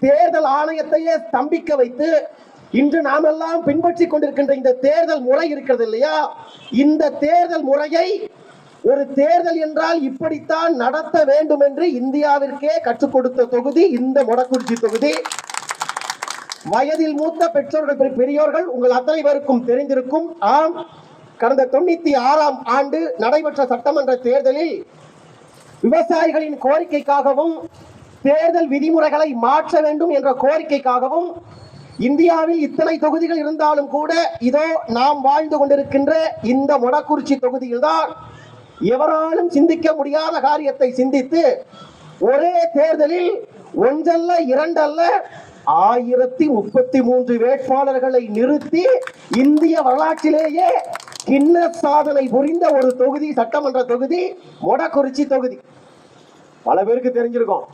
தேர்தல் ஆணையத்தையே ஸ்தம்பிக்க வைத்து இன்று நாம் எல்லாம் பின்பற்றி கொண்டிருக்கின்ற இந்த தேர்தல் முறை இருக்கிறது இல்லையா, இந்த தேர்தல் முறையை ஒரு தேர்தல் என்றால் இப்படித்தான் நடத்த வேண்டும் என்று இந்தியாவிற்கே கற்றுக் கொடுத்த தொகுதி இந்த மொடக்குறிச்சி தொகுதி. வயதில் மூத்த பெற்றோர்கள் பெரியோர்கள் உங்கள் அத்தனை பேருக்கும் தெரிந்திருக்கும். ஆம், கடந்த 96ஆம் ஆண்டு நடைபெற்ற சட்டமன்ற தேர்தலில் விவசாயிகளின் கோரிக்கைக்காகவும் தேர்தல் விதிமுறைகளை மாற்ற வேண்டும் என்ற கோரிக்கைக்காகவும் இந்தியாவில் இத்தனை தொகுதிகள் இருந்தாலும் கூட இதோ நாம் வாழ்ந்து கொண்டிருக்கின்ற இந்த மொடக்குறிச்சி தொகுதியில்தான் எவராலும் சிந்திக்க முடியாத காரியத்தை சிந்தித்து ஒரே தேர்தலில் ஒன்றல்ல இரண்டல்ல 1033 வேட்பாளர்களை நிறுத்தி இந்திய வரலாற்றிலேயே கிண்ண சாதனை புரிந்த ஒரு தொகுதி, சட்டமன்ற தொகுதி மொடக்குறிச்சி தொகுதி. பல பேருக்கு தெரிஞ்சிருக்கும்.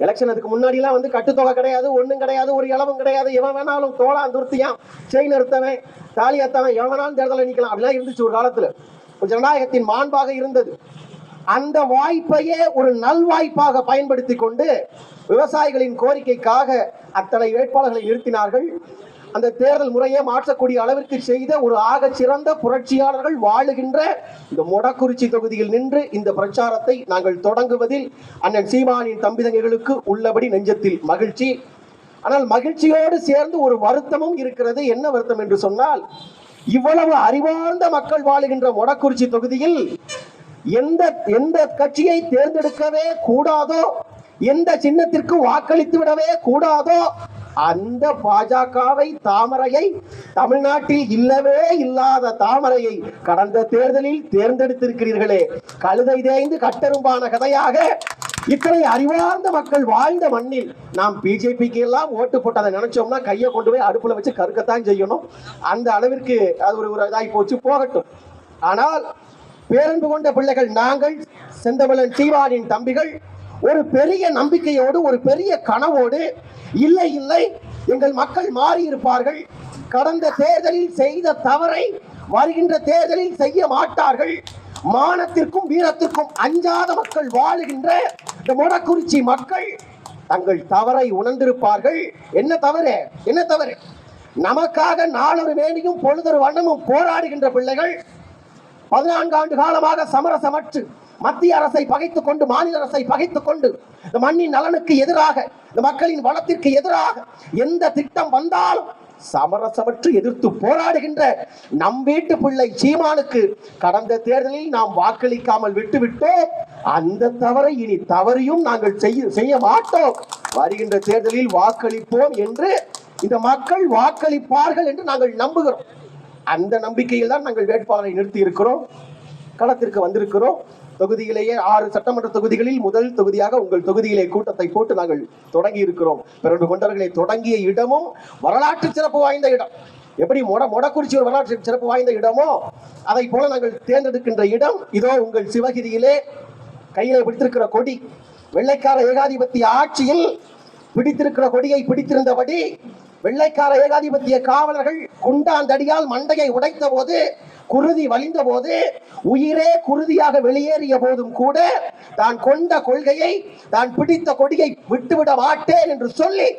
எலெக்ஷன் அதுக்கு முன்னாடி எல்லாம் கட்டுத்தொகை கிடையாது, ஒண்ணும் கிடையாது, ஒரு இளவும் கிடையாது. எவன் வேணாலும் தோளான் துருத்தியான், செயின் நிறுத்தவன், தாலி அத்தவன், எவன் வேணாலும் தேர்தல் நிக்கலாம் அப்படிலாம் இருந்துச்சு ஒரு காலத்துல. ஜனநாயகத்தின் மாண்பாக இருந்தது. அந்த வாய்ப்பையே ஒரு நல்வாய்ப்பாக பயன்படுத்தி கொண்டு விவசாயிகளின் கோரிக்கைக்காக அத்தனை வேட்பாளர்களை நிறுத்தினார்கள். அந்த தேர்தல் முறையை மாற்றக்கூடிய அளவிற்கு செய்த ஒரு ஆக சிறந்த புரட்சியாளர்கள் வாழுகின்ற இந்த மொடக்குறிச்சி தொகுதியில் நின்று இந்த பிரச்சாரத்தை நாங்கள் தொடங்குவதில் அண்ணன் சீமானின் தம்பிதங்கைகளுக்கு உள்ளபடி நெஞ்சத்தில் மகிழ்ச்சி. ஆனால் மகிழ்ச்சியோடு சேர்ந்து ஒரு வருத்தமும் இருக்கிறது. என்ன வருத்தம் என்று சொன்னால், இவ்வளவு அறிவார்ந்த மக்கள் வாழுகின்ற மொடக்குறிச்சி தொகுதியில் எந்த கட்சியை தேர்ந்தெடுக்கவே கூடாதோ, எந்த சின்னத்திற்கு வாக்களித்து விடவே கூடாதோ அந்த பாஜகவை, தாமரையை, தமிழ்நாட்டில் இல்லவே இல்லாத தாமரையை கடந்த தேர்தலில் தேர்ந்தெடுத்திருக்கிறீர்களே. கழுதை தேய்ந்து கட்டெரும்பான கதையாக இத்தனை அறிவார்ந்த மக்கள் வாழ்ந்த மண்ணில் நாம் பிஜேபிக்கு எல்லாம் ஓட்டு போட்டதை நினைச்சோம்னா கையை கொண்டு போய் அடுப்புல வச்சு கருக்கத்தான் செய்யணும். அந்த அளவிற்கு அது ஒரு இதாகி போச்சு, போகட்டும். ஆனால் பேரன்பு கொண்ட பிள்ளைகள் நாங்கள், செந்தமிழன் சீமானின் தம்பிகள், ஒரு பெரிய நம்பிக்கையோடு, ஒரு பெரிய கனவோடு, இல்லை இல்லை எங்கள் மக்கள் மாறி இருப்பார்கள், கடந்த தேர்தலில் செய்த தவறை வருகின்ற தேர்தலில் செய்ய மாட்டார்கள், மானத்திற்கும் வீரத்திற்கும் அஞ்சாத மக்கள் வாழுகின்ற இந்த மொடக்குறிச்சி மக்கள் தங்கள் தவறை உணர்ந்திருப்பார்கள். என்ன தவறு? என்ன தவறு? நமக்காக நாளொரு வேணியும் பொழுதொரு வண்ணமும் போராடுகின்ற பிள்ளைகள் 14 ஆண்டு காலமாக சமரசமற்று மத்திய அரசை பகைத்துக் கொண்டு, மாநில அரசை பகைத்துக் கொண்டு, இந்த மண்ணின் நலனுக்கு எதிராக, இந்த மக்களின் வளத்திற்கு எதிராக எந்த திட்டம் வந்தாலும் சமரசமற்று எதிர்த்து போராடுகின்ற நம் வீட்டு பிள்ளை சீமானுக்கு கடந்த தேர்தலில் நாம் வாக்களிக்காமல் விட்டுவிட்டோம். அந்த தவறை இனி தவறையும் நாங்கள் செய்ய மாட்டோம். வருகின்ற தேர்தலில் வாக்களிப்போம் என்று இந்த மக்கள் வாக்களிப்பார்கள் என்று நாங்கள் நம்புகிறோம். அந்த நம்பிக்கையில் தான் நாங்கள் வேட்பாளரை நிறுத்தி இருக்கிறோம், களத்திற்கு வந்திருக்கிறோம். தொகுதியிலேயே 6 சட்டமன்ற தொகுதிகளில் முதல் தொகுதியாக உங்கள் தொகுதியிலே கூட்டத்தை போட்டு நாங்கள் தொடங்கி இருக்கிறோம். பிறகு கொண்டவர்களை தொடங்கிய இடமும் வரலாற்று சிறப்பு வாய்ந்த இடம். எப்படி மொடக்குறிச்சி ஒரு வரலாற்று சிறப்பு வாய்ந்த இடமோ அதை போல நாங்கள் தேர்ந்தெடுக்கின்ற இடம் இதோ உங்கள் சிவகிரியிலே கையிலே பிடித்திருக்கிற கொடி. வெள்ளைக்கார ஏகாதிபத்திய ஆட்சியில் பிடித்திருக்கிற கொடியை பிடித்திருந்தபடி வெள்ளைக்கார ஏகாதிபத்திய காவலர்கள் குண்டாந்தடியால் மண்டையை உடைத்த போது, குருதி வலிந்த போது, உயிரே குருதியாக வெளியேறிய போதும் கூட தான் கொண்ட கொள்கையை, தான் பிடித்த கொடியை விட்டுவிட மாட்டேன் என்று சொல்லி,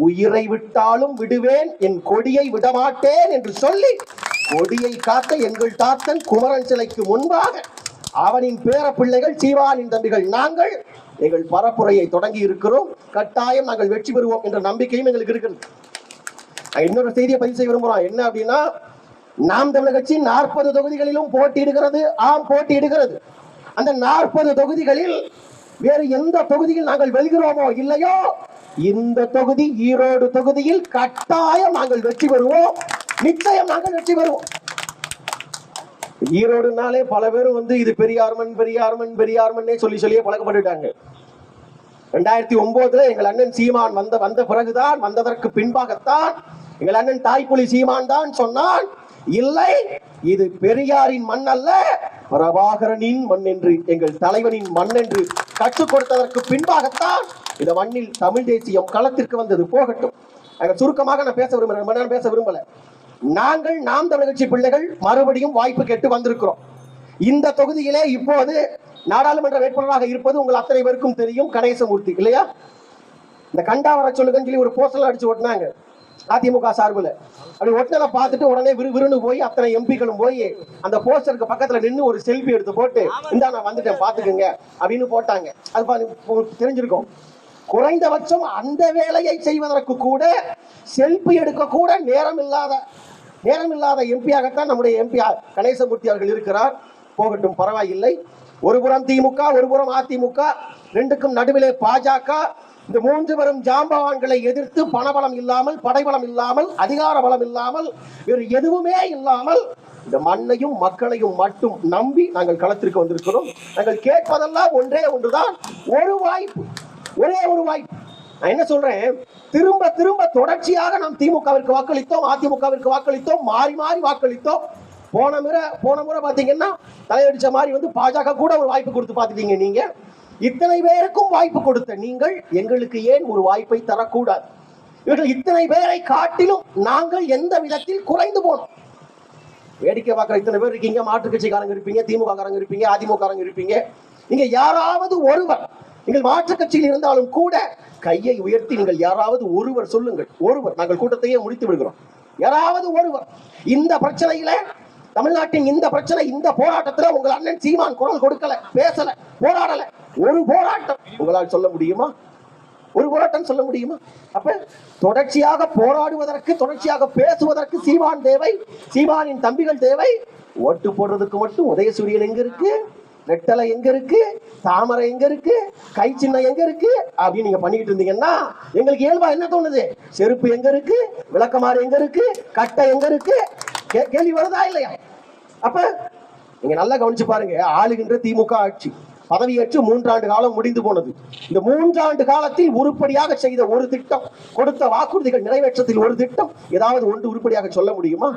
உயிரை விட்டாலும் விடுவேன், என் கொடியை விடமாட்டேன் என்று சொல்லி கொடியை காத்த எங்கள் தாத்தன் குமரன் சிலைக்கு முன்பாக அவனின் பேர பிள்ளைகள் சீமானின் தம்பிகள் நாங்கள் எங்கள் பரப்புரையை தொடங்கி இருக்கிறோம். கட்டாயம் நாங்கள் வெற்றி பெறுவோம் என்ற நம்பிக்கையும் எங்களுக்கு இருக்கிறது. இன்னொரு செய்தியை பதிவு செய்ய விரும்புகிறோம். என்ன அப்படின்னா, நாம் தமிழர் கட்சி 40 தொகுதிகளிலும் போட்டியிடுகிறது. ஆம், போட்டியிடுகிறது. அந்த 40 தொகுதிகளில் வேறு எந்த தொகுதியில் நாங்கள் வெல்கிறோமோ இல்லையோ, இந்த தொகுதி ஈரோடு தொகுதியில் கட்டாயம் நாங்கள் வெற்றி பெறுவோம். நிச்சயம் நாங்கள் வெற்றி பெறுவோம். ஈரோடுனாலே பல பேரும் இது பெரியார்மன் பெரியார்மன் பெரியார்மன்னே சொல்லியே பழக்கப்பட்டுட்டாங்க. 2009 எங்கள் அண்ணன் சீமான் வந்த பிறகுதான், வந்ததற்கு பின்பாகத்தான் எங்கள் அண்ணன் தாய்ப்புலி சீமான் தான் சொன்னான், இல்லை இது பெரியாரின் மண் அல்ல, பிரபாகரனின் மண் என்று, எங்கள் தலைவனின் மண் என்று கற்றுக் கொடுத்ததற்கு பின்பாகத்தான் இந்த மண்ணில் தமிழ் தேசியம் களத்திற்கு வந்தது. போகட்டும், சுருக்கமாக நான் பேச விரும்பல. நாங்கள் நாம் தமிழர் கட்சி பிள்ளைகள் மறுபடியும் வாய்ப்பு கேட்டு வந்திருக்கிறோம். இந்த தொகுதியிலே இப்போது நாடாளுமன்ற வேட்பாளராக இருப்பது உங்கள் அத்தனை பேருக்கும் தெரியும், கணேசமூர்த்தி இல்லையா? இந்த கண்டா வர சொல்லுங்கன்னு சொல்லி ஒரு போஸ்டர் அடிச்சு ஓட்டினாங்க அதிமுக சார்பில். அப்படி ஒட்டினதை பார்த்துட்டு உடனே விறுவிறுன்னு போய் அத்தனை எம்பிக்களும் போய் அந்த போஸ்டருக்கு பக்கத்துல நின்று ஒரு செல்ஃபி எடுத்து போட்டு இந்தா நான் வந்துட்டேன் பாத்துக்கங்க அப்படின்னு போட்டாங்க. அது தெரிஞ்சிருக்கும். குறைந்தபட்சம் அந்த வேலையை செய்வதற்கு கூட செல்ஃபி எடுக்க கூட நேரம் இல்லாத எம்பியாகத்தான் நம்முடைய எம்பி கணேசமூர்த்தி அவர்கள் இருக்கிறார். போகட்டும், பரவாயில்லை. ஒரு புறம் திமுக, ஒரு புறம் அதிமுக, ரெண்டுக்கும் நடுவிலே பாஜக. இந்த மூன்று பேரும் ஜாம்பவான்களை எதிர்த்து பணபலம் இல்லாமல், படைபலம் இல்லாமல், அதிகார பலம் இல்லாமல், வேறு எதுவுமே இல்லாமல் இந்த மண்ணையும் மக்களையும் மட்டும் நம்பி நாங்கள் களத்திற்கு வந்திருக்கிறோம். நாங்கள் கேட்பதெல்லாம் ஒன்றே ஒன்றுதான், ஒரு வாய்ப்பு, ஒரே ஒரு வாய்ப்பு. நான் என்ன சொல்றேன், திரும்ப திரும்ப தொடர்ச்சியாக நாம் திமுகவிற்கு வாக்களித்தோம், அதிமுகவிற்கு வாக்களித்தோம், மாறி மாறி வாக்களித்தோம். போன முறை பாத்தீங்கன்னா தலையடிச்ச மாதிரி பாஜக கூட ஒரு வாய்ப்பு கொடுத்து பாத்துட்டீங்க. நீங்க இத்தனை பேருக்கும் வாய்ப்பு கொடுத்த நீங்கள் எங்களுக்கு ஏன் ஒரு வாய்ப்பை தரக்கூடாது? இவர்கள் இத்தனை பேரை காட்டிலும் நாங்கள் எந்த விதத்தில் குறைந்து போனோம்? வேடிக்கை பார்க்கிற இத்தனை பேர் இருக்கீங்க, மாற்றுக் கட்சிக்காரங்க இருப்பீங்க, திமுக காரங்க இருப்பீங்க, அதிமுக காரங்க இருப்பீங்க. நீங்க யாராவது ஒருவர், நீங்கள் மாற்றுக் கட்சியில் இருந்தாலும் கூட கையை உயர்த்தி நீங்கள் யாராவது ஒருவர் சொல்லுங்கள். ஒருவர், நாங்கள் கூட்டத்தையே முடித்து விடுகிறோம். யாராவது ஒருவர் இந்த பிரச்சனையில, தமிழ்நாட்டின் இந்த பிரச்சனை, இந்த போராட்டத்தில் உங்கள் அண்ணன் சீமான் குரல் கொடுக்கல, பேசல, போராடல, ஒரு போராட்டம் உங்களால் சொல்ல முடியுமா? ஒரு போராட்டம் சொல்ல முடியுமா? அப்ப தொடர்ச்சியாக போராடுவதற்கு, தொடர்ச்சியாக பேசுவதற்கு சீமான் தேவை, சீமானின் தம்பிகள் தேவை. ஓட்டு போடுறதுக்கு மட்டும் உதயசூரியன் எங்க இருக்கு, ரெட்டலை எங்க இருக்கு, தாமரை எங்க இருக்கு, கை சின்னம் எங்க இருக்கு அப்படின்னு நீங்க பண்ணிட்டு இருந்தீங்கன்னா எங்களுக்கு இயல்பா என்ன தோணுது? செருப்பு எங்க இருக்கு, விளக்கமாறு எங்க இருக்கு, கட்டை எங்க இருக்கு, கேள்வி வருதா இல்லையா? அப்ப நீங்க நல்லா கவனிச்சு பாருங்க. ஆளுகின்ற திமுக ஆட்சி பதவியேற்று 3 ஆண்டு காலம் முடிந்து போனது. இந்த 3 ஆண்டு காலத்தில் உருப்படியாக செய்த ஒரு திட்டம், கொடுத்த வாக்குறுதிகள் நிறைவேற்றத்தில் ஒரு திட்டம், ஏதாவது ஒன்று உருப்படியாக சொல்ல முடியுமா?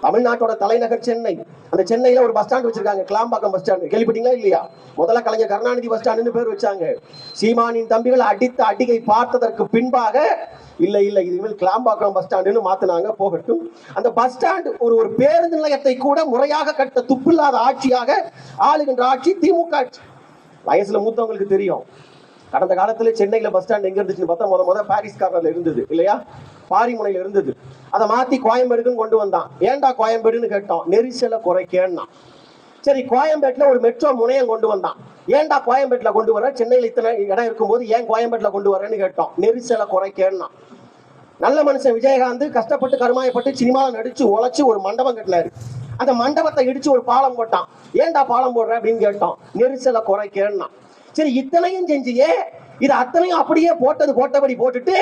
தமிழ்நாட்டோட தலைநகர் சென்னை, அந்த சென்னையில ஒரு பஸ் ஸ்டாண்ட் வச்சிருக்காங்க, கிளாம்பாக்கம் பஸ் ஸ்டாண்ட். கேள்விப்பட்டீங்களா இல்லையா? முதல்ல கலைஞர் கருணாநிதி பஸ் ஸ்டாண்ட்னு பேர் வச்சாங்க. சீமானின் தம்பிகள் அடித்த அடியை பார்த்ததற்கு பின்பாக இல்ல இதுமேல் கிளாம்பாக்கம் பஸ் ஸ்டாண்டுன்னு மாத்தினாங்க. போகட்டும், அந்த பஸ் ஸ்டாண்ட் ஒரு பேருந்து நிலையத்தை கூட முறையாக கட்ட துப்பில்லாத ஆட்சியாக ஆளுகின்ற ஆட்சி திமுக ஆட்சி. வயசுல மூத்தவங்களுக்கு தெரியும், கடந்த காலத்துல சென்னையில பஸ் ஸ்டாண்ட் எங்க இருந்துச்சுன்னு பார்த்தா முத பாரிஸ் கார்னர்ல இருந்தது இல்லையா, பாரிமுனையில இருந்தது. அதை மாத்தி கோயம்பேடுக்குன்னு கொண்டு வந்தான். ஏன்டா கோயம்பேடுன்னு கேட்டோம், நெரிசலை குறைக்கேன்னா. சரி, கோயம்பேட்டுல ஒரு மெட்ரோ முனையம் கொண்டு வந்தான். ஏன்டா கோயம்பேட்டுல கொண்டு வர, சென்னையில இத்தனை இடம் இருக்கும்போது ஏன் கோயம்பேட்டுல கொண்டு வரேன்னு கேட்டோம், நெரிசலை குறைக்கேன்னா. நல்ல மனுஷன் விஜயகாந்த் கஷ்டப்பட்டு கருமாயப்பட்டு சினிமாவில் நடிச்சு உழைச்சு ஒரு மண்டபம் கட்டினாரு. அந்த மண்டபத்தை இடிச்சு ஒரு பாலம் போட்டான். ஏன்டா பாலம் போடுற அப்படின்னு கேட்டோம், நெரிசலை குறைக்கேன்னா. சரி, இத்தனையும் செஞ்சியே, இது அத்தனையும் அப்படியே போட்டபடி போட்டுட்டு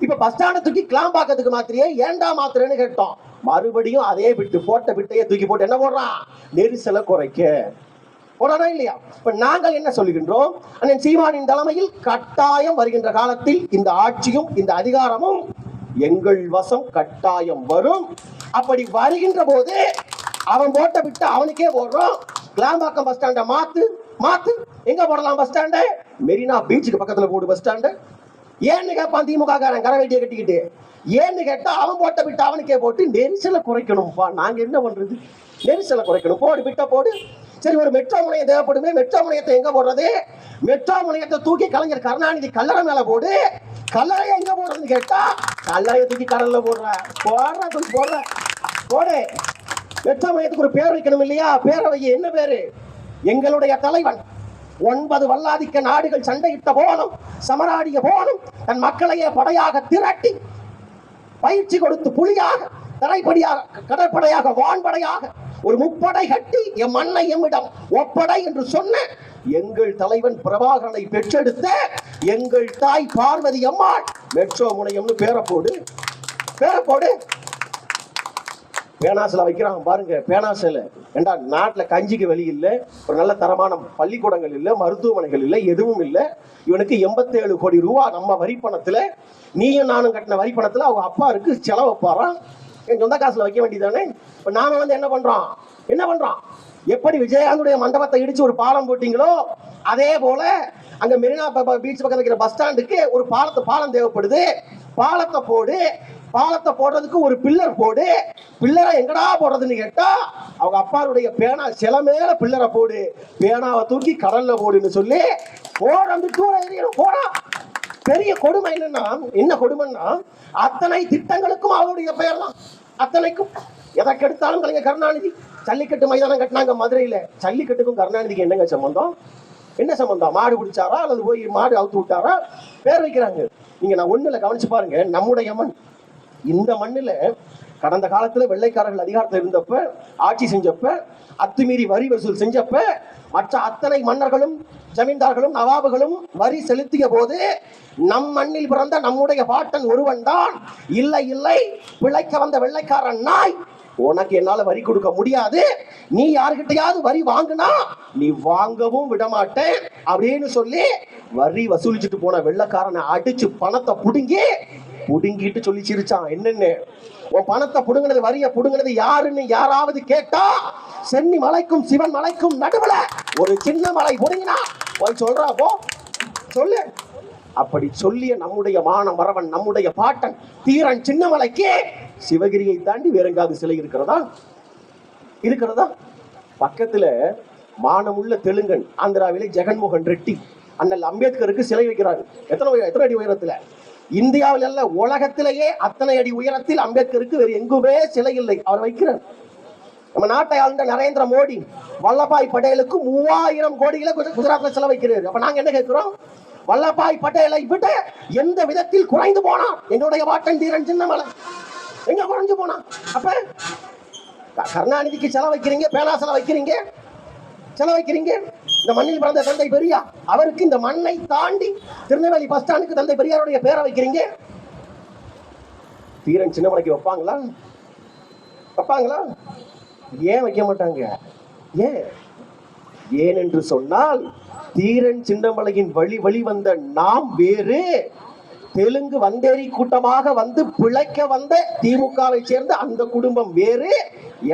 இப்ப பஸ் ஸ்டாண்டை தூக்கி கிளாம்பாக்கத்துக்கு மாத்திரையே, ஏன்டா மாத்திரன்னு கேட்டோம். மறுபடியும் அதே போட்ட பிட்டையே தூக்கி போட்டு என்ன போடுறான், நெரிசலை குறைக்க போடுறா இல்லையா? இப்ப நாங்கள் என்ன சொல்லுகின்றோம், அண்ணன் சீமானின் தலைமையில் கட்டாயம் வருகின்ற காலத்தில் இந்த ஆட்சியும் இந்த அதிகாரமும் எங்கள் வசம் கட்டாயம் வரும். அப்படி வருகின்ற போது அவன் போட்ட விட்டு அவனுக்கே போடுறோம். கிளாம்பாக்கம் பஸ் ஸ்டாண்டை மாத்து. எங்க போடலாம் பஸ் ஸ்டாண்டு? மெரினா பீச்சுக்கு பக்கத்துல போடு பஸ் ஸ்டாண்டு. ஏன்னு கேட்பான் திமுக காரன் கரவேட்டியை கட்டிக்கிட்டு. ஏன்னு கேட்டா அவன் போட்ட விட்டு அவனுக்கே போட்டு நெரிசலை குறைக்கணும்ப்பா. நாங்க என்ன பண்றது, நெரிசலை குறைக்கணும், போடு விட்ட போடு. சரி, ஒரு மெட்ரோ முனையம் தேவைப்படுமே, மெட்ரோ முனையத்தை எங்க போடுறது? மெட்ரோ முனையத்தை தூக்கி கலைஞர் கருணாநிதி கல்லறை மேல போடு. கல்லறையை எங்க போடுறதுன்னு கேட்டா கல்லறையை தூக்கி கடல்ல போடுற. மெட்ரோ முனையத்துக்கு ஒரு பேர் வைக்கணும் இல்லையா? பேரவை என்ன பேரு? எங்களுடைய தலைவன் 9 வல்லாதிக்க நாடுகள் சண்டையிட்ட போனும், சமராடிய போனும், தன் மக்களையே படையாக திரட்டி பயிற்சி கொடுத்து புலியாக, தரைப்படையாக, கடற்படையாக, வான்படையாக ஒரு முப்படை கட்டி எம் மண்ணை எம்மிடம் ஒப்படை என்று சொன்ன எங்கள் தலைவன் பிரபாகரனை பெற்றெடுத்த எங்கள் தாய் பார்வதி அம்மாள் மெட்ரோ முனையம்னு பேரை போடு. பேனாசில வைக்கிறாங்க பாருங்க. பேனாசில ஏண்டா, நாட்டுல கஞ்சிக்கு வழி இல்லை, ஒரு நல்ல தரமான பள்ளிக்கூடங்கள் இல்லை, மருத்துவமனைகள் இல்லை, எதுவும் இல்லை. இவனுக்கு 87 கோடி ரூபாய் நம்ம வரி பணத்துல, நீயும் நானும் கட்டின வரி பணத்துல அவங்க அப்பா இருக்கு செலவு வைப்பாரான். என் சொந்த காசுல வைக்க வேண்டியதானே? இப்ப நாம என்ன பண்றோம், எப்படி விஜயகாந்துடைய மண்டபத்தை இடிச்சு ஒரு பாலம் போட்டீங்களோ அதே போல அங்க மெரினா பீச் பக்கத்துல இருக்கிற பஸ் ஸ்டாண்டுக்கு ஒரு பாலம் தேவைப்படுது. பாலத்தை போடுறதுக்கு ஒரு பில்லர் போடு. பில்லரை எங்கடா போடுறதுன்னு கேட்டா அவங்க அப்பாருடைய பேனா சில மேல பில்லரை போடு, பேனாவை தூக்கி கடல்ல போடுன்னு சொல்லி போட. பெரிய கொடுமை என்னன்னா, என்ன கொடுமைன்னா, அத்தனை திட்டங்களுக்கும் அவருடைய பெயர் தான். அத்தனைக்கும் எதை கெடுத்தாலும் கலைஞர் கருணாநிதி. ஜல்லிக்கட்டு மைதானம் கட்டினாங்க மதுரையில. ஜல்லிக்கட்டுக்கும் கருணாநிதிக்கு என்னங்க சம்பந்தம்? என்ன சம்பந்தம்? மாடு பிடிச்சாரா அல்லது போய் மாடு அவுத்து விட்டாரா? பேர் வைக்கிறாங்க. நீங்க நான் ஒண்ணுல கவனிச்சு பாருங்க, நம்முடைய மண், இந்த மண்ணுல கடந்த காலத்துல வெள்ளைக்காரர்கள் அதிகாரத்தில் இருந்தப்ப, ஆட்சி செஞ்சப்ப, அத்துமீறி வரி வசூல் செஞ்சப்ப, மற்ற அத்தனை மன்னர்களும் ஜமீன்தார்களும் நவாபுகளும் வரி செலுத்திய போது நம் மண்ணில் பிறந்த நம்முடைய பாட்டன் ஒருவன் தான், இல்லை இல்லை பிழைக்க வந்த வெள்ளைக்காரன் நாய், உனக்கு என்னால வரி கொடுக்க முடியாது, நீ யாருக்கிட்டையாவது வரி வாங்கினா நீ வாங்கவும் விடமாட்டேன் அப்படின்னு சொல்லி வரி வசூலிச்சுட்டு போன வெள்ளைக்காரனை அடிச்சு பணத்தை புடுங்கிட்டு சொல்லி சிரிச்சான். என்னன்னு? உன் பணத்தை புடுங்கினது, வரிய புடுங்கினது யாருன்னு யாராவது கேட்டா, சென்னி மலைக்கும் சிவன் மலைக்கும் நடுவுல ஒரு சின்ன மலை புடுங்கினா போய் சொல்றா, போ சொல்லு. அப்படி சொல்லிய நம்முடைய மான மரவன், நம்முடைய பாட்டன் தீரன் சின்னமலைக்கு சிவகிரியை தாண்டி வேற எங்காவது சிலை இருக்கிறதா? பக்கத்துல மானமுள்ள தெலுங்கன் ஆந்திராவிலே ஜெகன்மோகன் ரெட்டி அண்ணல் அம்பேத்கருக்கு சிலை வைக்கிறாரு. எத்தனை அடி உயரத்துல? இந்தியாவில் அல்ல, உலகத்திலேயே அத்தனை அடி உயரத்தில் அம்பேத்கருக்கு வேறு எங்குமே சிலை இல்லை. அவர் வைக்கிறார். நம்ம நாட்டை ஆளுந்த நரேந்திர மோடி வல்லபாய் பட்டேலுக்கு 3000 கோடிகளை குஜராத்ல செலவைக்கிறார். அப்ப நாங்க என்ன கேட்கிறோம்? வல்லபாய் பட்டேலை விட்டு எந்த விதத்தில் குறைந்து போனா என்னுடைய பாட்டன் தீரன் சின்னமலை எங்க குறைஞ்சு போனா? அப்ப கருணாநிதிக்கு செலவைக்கிறீங்க, பேனா செலவைக்கிறீங்க. இந்த மண்ணில் பிறந்த தந்தை பெரியார், அவருக்கு இந்த மண்ணை தாண்டி திருநெல்வேலி பஸ் ஸ்டாண்டுக்கு தந்தை பெரியாருடைய பேரை வைக்கிறீங்க. தீரன் சின்னமலைக்கு வைப்பாங்களா? ஏன் வைக்க மாட்டாங்க? ஏன் என்று சொன்னால், தீரன் சின்னமலையின் வழி வந்த நாம் வேறு, தெலுங்கு வந்தேரி கூட்டமாக வந்து பிழைக்க வந்த திமுகவை சேர்ந்த அந்த குடும்பம் வேறு.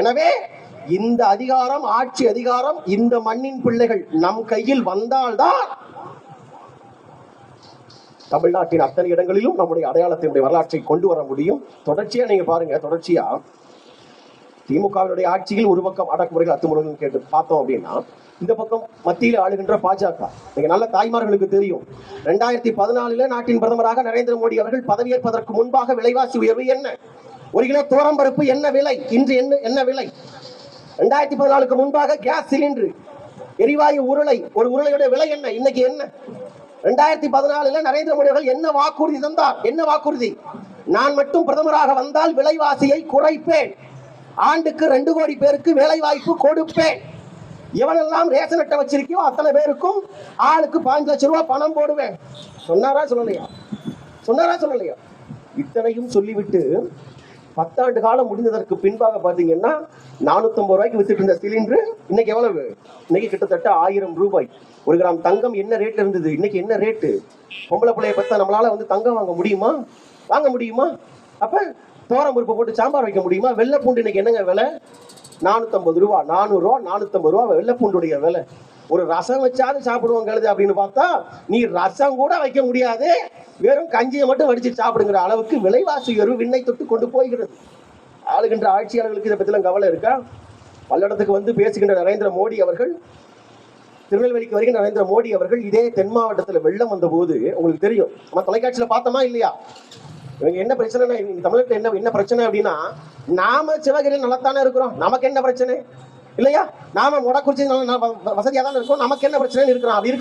எனவே இந்த அதிகாரம், ஆட்சி அதிகாரம் இந்த மண்ணின் பிள்ளைகள் நம் கையில் வந்தால்தான் தமிழ்நாட்டின் அத்தனை இடங்களிலும் நம்முடைய அடையாளத்தினுடைய வரலாற்றை கொண்டு வர முடியும். தொடர்ச்சியா நீங்க பாருங்க, தொடர்ச்சியா திமுகவினுடைய ஆட்சியில் ஒரு பக்கம் அடக்குமுறைகள் அத்துமுறைகள் கேட்டு பார்த்தோம் அப்படின்னா, இந்த பக்கம் மத்தியில் ஆளுகின்ற பாஜக. நீங்க நல்ல தாய்மார்களுக்கு தெரியும், 2014 நாட்டின் பிரதமராக நரேந்திர மோடி அவர்கள் பதவியேற்பதற்கு முன்பாக விலைவாசி உயர்வு என்ன, 1 கிலோ துவரம்பருப்பு என்ன விலை, இன்று என்ன விலை, 2014 முன்பாக கேஸ் சிலிண்டர், எரிவாயு உருளை, ஒரு உருளையுடைய விலை என்ன, இன்னைக்கு என்ன? 2014 நரேந்திர மோடி அவர்கள் என்ன வாக்குறுதி தந்தார்? என்ன வாக்குறுதி? நான் மட்டும் பிரதமராக வந்தால் விலைவாசியை குறைப்பேன், ஆண்டுக்கு 2 கோடி பேருக்கு வேலை வாய்ப்பு கொடுப்பேன், எவனெல்லாம் ரேஷன் அட்டை வச்சிருக்கியோ அத்தனை பேருக்கும் ஆளுக்கு 5 லட்சம் ரூபாய் பணம் போடுவேன். சொன்னாரா சொல்லலையா? இத்தனையும் சொல்லிவிட்டு 10 ஆண்டு காலம் முடிந்ததற்கு பின்பாக பாத்தீங்கன்னா 450 ரூபாய்க்கு வித்துட்டு இருந்த சிலிண்டர் இன்னைக்கு எவ்வளவு? இன்னைக்கு கிட்டத்தட்ட 1000 ரூபாய். 1 கிராம் தங்கம் என்ன ரேட் இருந்தது, இன்னைக்கு என்ன ரேட்டு? பொம்பளை பிள்ளைய பத்தா நம்மளால தங்கம் வாங்க முடியுமா? அப்ப தோரம் பருப்பு போட்டு சாம்பார் வைக்க முடியுமா? வெள்ளை பூண்டு இன்னைக்கு என்னங்க விலை? 450 ரூபா, 400 ரூபா, 450 ரூபா வெள்ளை பூண்டுடைய விலை. ஒரு ரசம் வச்சாது சாப்பிடுவோம் கழுது அப்படின்னு பார்த்தா, நீ ரசம் கூட வைக்க முடியாது, வெறும் கஞ்சியை மட்டும் வடிச்சு சாப்பிடுங்கிற அளவுக்கு விலைவாசி உயர்வு விண்ணை தொட்டு கொண்டு போகிறது. ஆளுகின்ற ஆட்சியாளர்களுக்கு இதை பத்திலாம் கவலை இருக்கா? பல்லடத்துக்கு வந்து பேசுகின்ற நரேந்திர மோடி அவர்கள், திருநெல்வேலிக்கு வருகின்ற நரேந்திர மோடி அவர்கள் இதே தென் மாவட்டத்தில் வெள்ளம் வந்த போது உங்களுக்கு தெரியும், நம்ம தொலைக்காட்சியில பார்த்தோமா இல்லையா? இவங்க என்ன பிரச்சனை, தமிழகத்துல என்ன பிரச்சனை அப்படின்னா, நாம சிவகிரியில் நலத்தானே இருக்கிறோம், நமக்கு என்ன பிரச்சனை இல்லையா? நாம மொடக்குறிச்சி வசதியா தான் இருக்கோம், நமக்கு என்ன பிரச்சனைன்னு இருக்கிறோம். அப்படி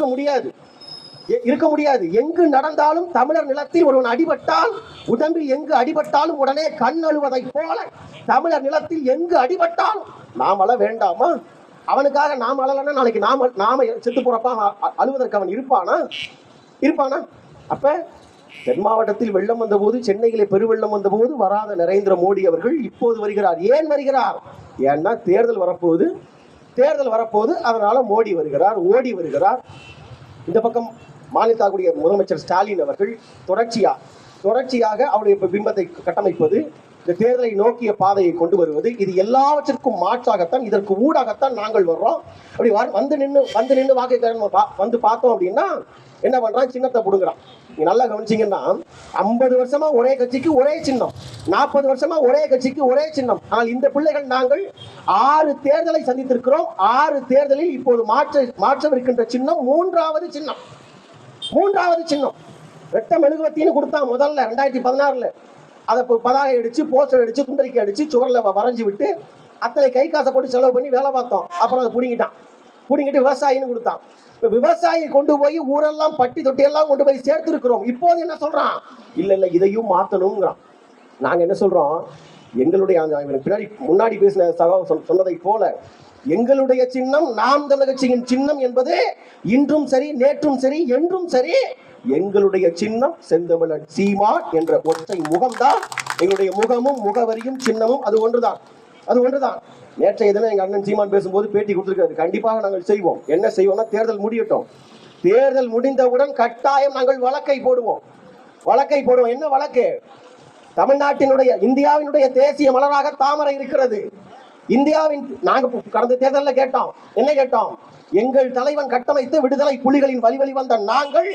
இருக்க முடியாது. எங்கு நடந்தாலும் தமிழர் நிலத்தில் ஒருவன் அடிபட்டால், உடம்பில் எங்கு அடிபட்டாலும் உடனே கண் அழுவதை போல தமிழர் நிலத்தில் எங்கு அடிபட்டாலும் நாம் அழ வேண்டாமா? அவனுக்காக நாம் அழலன்னா நாளைக்கு நாம செத்து போறப்ப அழுவதற்கு அவன் இருப்பானா? அப்ப தென் மாவட்டத்தில் வெள்ளம் வந்த போது, சென்னையிலே பெருவெள்ளம் வந்த போது வராத நரேந்திர மோடி அவர்கள் இப்போது வருகிறார். ஏன் வருகிறார்? ஏன்னா தேர்தல் வரப்போகுது, அதனால மோடி வருகிறார், ஓடி வருகிறார். இந்த பக்கம் மாநிலத்தாக்கூடிய முதலமைச்சர் ஸ்டாலின் அவர்கள் தொடர்ச்சியாக அவருடைய பிம்பத்தை கட்டமைப்பது, இந்த தேர்தலை நோக்கிய பாதையை கொண்டு வருவது, இது எல்லாவற்றிற்கும் மாற்றாகத்தான், இதற்கு ஊடாகத்தான் நாங்கள் வர்றோம். அப்படி வந்து நின்று வாக்கு வந்து பார்த்தோம் அப்படின்னா என்ன பண்றான்? சின்னத்தை புடுங்குறான். நீங்க நல்லா கவனிச்சீங்கன்னா, 50 வருஷமா ஒரே கட்சிக்கு ஒரே சின்னம், 40 வருஷமா ஒரே கட்சிக்கு ஒரே சின்னம். ஆனால் இந்த பிள்ளைகள் நாங்கள் 6 தேர்தலை சந்தித்திருக்கிறோம். 6 தேர்தலில் இப்போது மாற்றவிருக்கின்ற சின்னம் மூன்றாவது சின்னம். ரெட்ட மெழுகுவத்தின்னு கொடுத்தான் முதல்ல 2016. அதை பதாகை அடிச்சு, போஸ்டர் அடிச்சு, துண்டறிக்கை அடிச்சு, சுவரில் வரைஞ்சி விட்டு அத்தனை கை காசை போட்டு செலவு பண்ணி வேலை பார்த்தோம். அப்புறம் அதை பிடிங்கிட்டு விவசாயின்னு கொடுத்தான். இப்போ விவசாயி கொண்டு போய் ஊரெல்லாம் பட்டி தொட்டியெல்லாம் கொண்டு போய் சேர்த்துருக்கிறோம். இப்போது என்ன சொல்றான்? இல்லை இதையும் மாற்றணுங்கிறான். நாங்கள் என்ன சொல்றோம்? எங்களுடைய பின்னாடி முன்னாடி பேசின சொன்னதை போல எங்களுடைய சின்னம் நாம் தமிழர் கட்சியின் சின்னம் என்பது இன்றும் சரி, நேற்றும் சரி, என்றும் சரி எங்களுடைய சின்னம் செந்தமிழன் சீமான் என்ற ஒற்றை முகம்தான் எங்களுடைய முகமும் முகவரியும் சின்னமும். அது ஒன்றுதான். நேற்றைய தினம் எங்க அண்ணன் சீமான் பேசும்போது பேட்டி கொடுத்திருக்காரு. கண்டிப்பாக நாங்கள் செய்வோம். என்ன செய்வோம்னா, தேர்தல் முடியட்டும். தேர்தல் முடிந்தவுடன் கட்டாயம் நாங்கள் வழக்கை போடுவோம். என்ன வழக்கு? தமிழ்நாட்டினுடைய, இந்தியாவினுடைய தேசிய மலராக தாமரை இருக்கிறது. இந்தியாவின் நாங்க கடந்த தேர்தலில் கேட்டோம். என்ன கேட்டோம்? எங்கள் தலைவன் கட்டமைத்து விடுதலை புலிகளின் வழி வந்த நாங்கள்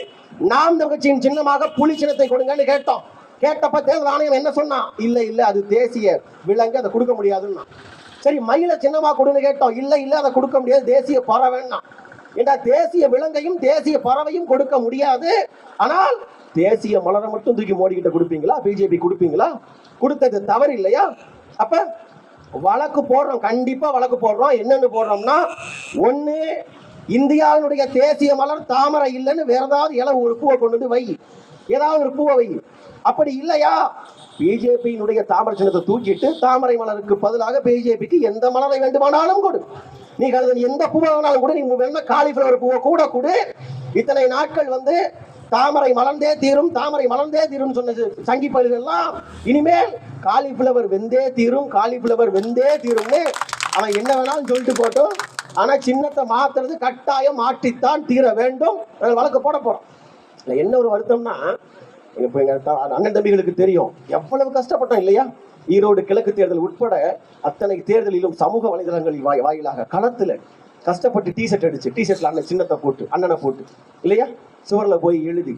நாம் தமிழர் கட்சியின் சின்னமாக புலி சின்னத்தை கொடுங்கன்னு கேட்டோம். கேட்டப்ப தேர்தல் ஆணையம் என்ன சொன்னா? இல்ல அது தேசிய விலங்கு, அதை கொடுக்க முடியாதுன்னா. சரி, மயில சின்னமா கொடுன்னு கேட்டோம். இல்ல அதை கொடுக்க முடியாது, தேசிய பறவைன்னா. ஏண்டா, தேசிய விலங்கையும் தேசிய பறவையும் கொடுக்க முடியாது, ஆனால் தேசிய மலரை மட்டும் தூக்கி மோடி கிட்ட கொடுப்பீங்களா? பிஜேபி கொடுப்பீங்களா? கொடுத்தது தவறு இல்லையா? அப்ப வழக்கு போடுறோம், கண்டிப்பா வழக்கு போடுறோம். என்னன்னு போடுறோம்னா, ஒண்ணு, இந்தியாவினுடைய தேசிய மலர் தாமரை இல்லைன்னு வேற ஏதாவது ஒரு பூவை கொண்டு வந்து வை, ஏதாவது ஒரு பூவை வை. அப்படி இல்லையா, பிஜேபியினுடைய தாமரை சின்னத்தை தூக்கிட்டு தாமரை மலருக்கு பதிலாக பிஜேபிக்கு எந்த மலரை வேண்டுமானாலும் கொடு. நீ கருது எந்த பூவை வேணாலும் கூட, நீ வேணும்னா காலிஃபிளவர் பூவை கூட கொடு. இத்தனை நாட்கள் தாமரை மலர்ந்தே தீரும் சொன்ன சங்கி பயிர்கள்லாம் இனிமேல் காலிஃபிளவர் வெந்தே தீரும்னு அவன் என்ன வேணாலும் சொல்லிட்டு போட்டோம். ஆனா சின்னத்தை மாத்துறது கட்டாயம் மாற்றித்தான் தீர வேண்டும். வழக்கு போட போறோம். என்ன ஒரு வருத்தம்னா, இப்போ எங்க அண்ணன் தம்பிகளுக்கு தெரியும் எவ்வளவு கஷ்டப்பட்டோம் இல்லையா? ஈரோடு கிழக்கு தேர்தல் உட்பட அத்தனை தேர்தலிலும் சமூக வலைதளங்களில் வாயிலாக களத்துல கஷ்டப்பட்டு டிஷர்ட்ல அண்ணன் சின்னத்தை போட்டு, அண்ணனை போட்டு இல்லையா, சுவரில் போய் எழுதி,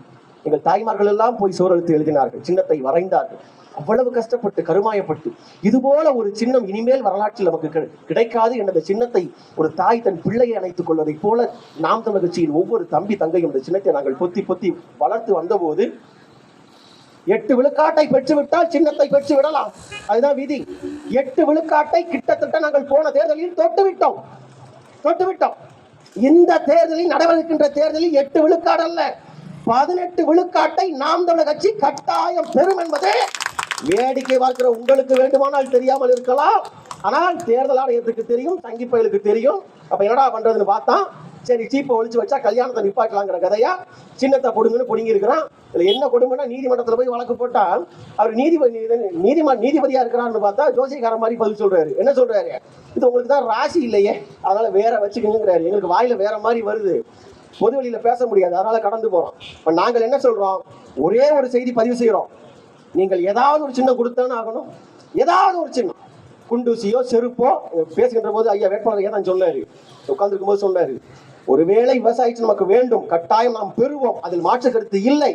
எங்கள் தாய்மார்கள் எல்லாம் போய் சுவரெழுத்து எழுதினார்கள், சின்னத்தை வரைந்தார்கள். அவ்வளவு கஷ்டப்பட்டு கருமாயப்பட்டு இது போல ஒரு சின்னம் இனிமேல் வரலாற்றில் நமக்கு கிடைக்காது என்ற சின்னத்தை ஒரு தாய் தன் பிள்ளையை அணைத்துக் கொள்வதை போல நாம் தமிழர் கட்சியின் ஒவ்வொரு தம்பி தங்கையும் இந்த சின்னத்தை நாங்கள் பொத்தி வளர்த்து வந்தபோது 8 விழுக்காட்டை பெற்றுவிட்டால் சின்னத்தை பெற்று விடலாம். அதுதான் விதி. 8 விழுக்காட்டை கிட்டத்தட்ட நாங்கள் போன தேர்தலில் தொட்டு விட்டோம். இந்த தேர்தலில் நடவடிக்கின்ற தேர்தலில் 8 விழுக்காடு அல்ல, 18 விழுக்காட்டை நாம் தமிழர் கட்சி கட்டாயம் பெறும் என்பதே வேடிக்கை பார்க்கிற உங்களுக்கு வேண்டுமானால் தெரியாமல் இருக்கலாம். ஆனால் தேர்தல் ஆணையத்துக்கு தெரியும், தங்கி பயலுக்கு தெரியும். அப்ப என்னடா பண்றதுன்னு பார்த்தா, சரி சீப்பை ஒழிச்சு வச்சா கல்யாணத்தை நிப்பாட்டலாங்கிற கதையா சின்னத்தை கொடுங்கன்னு பிடிங்கி இருக்கிறான். இதுல என்ன கொடுமைன்னா, நீதிமன்றத்துல போய் வழக்கு போட்டா அவர் நீதிபதியா இருக்கிறான்னு பார்த்தா ஜோசியக்கார மாதிரி பதில் சொல்றாரு. என்ன சொல்றாரு? இது உங்களுக்கு தான் ராசி இல்லையே, அதனால வேற வச்சுக்கணுங்கிறாரு. எங்களுக்கு வாயில வேற மாதிரி வருது, பொது வழியில பேச முடியாது, அதனால கடந்து போறோம். இப்ப நாங்கள் என்ன சொல்றோம்? ஒரே ஒரு செய்தி பதிவு செய்யறோம். நீங்கள் ஏதாவது ஒரு சின்னம் கொடுத்தானே ஆகணும். ஏதாவது ஒரு சின்னம், குண்டூசியோ செருப்போ. பேசுகின்ற போது ஐயா வேட்பாளர் ஏதான் சொன்னாரு, உட்கார்ந்துருக்கும் போது சொன்னாரு, ஒருவேளை விவசாயிச்சு நமக்கு வேண்டும், கட்டாயம் நாம் பெறுவோம், அதில் மாற்று கருத்து இல்லை.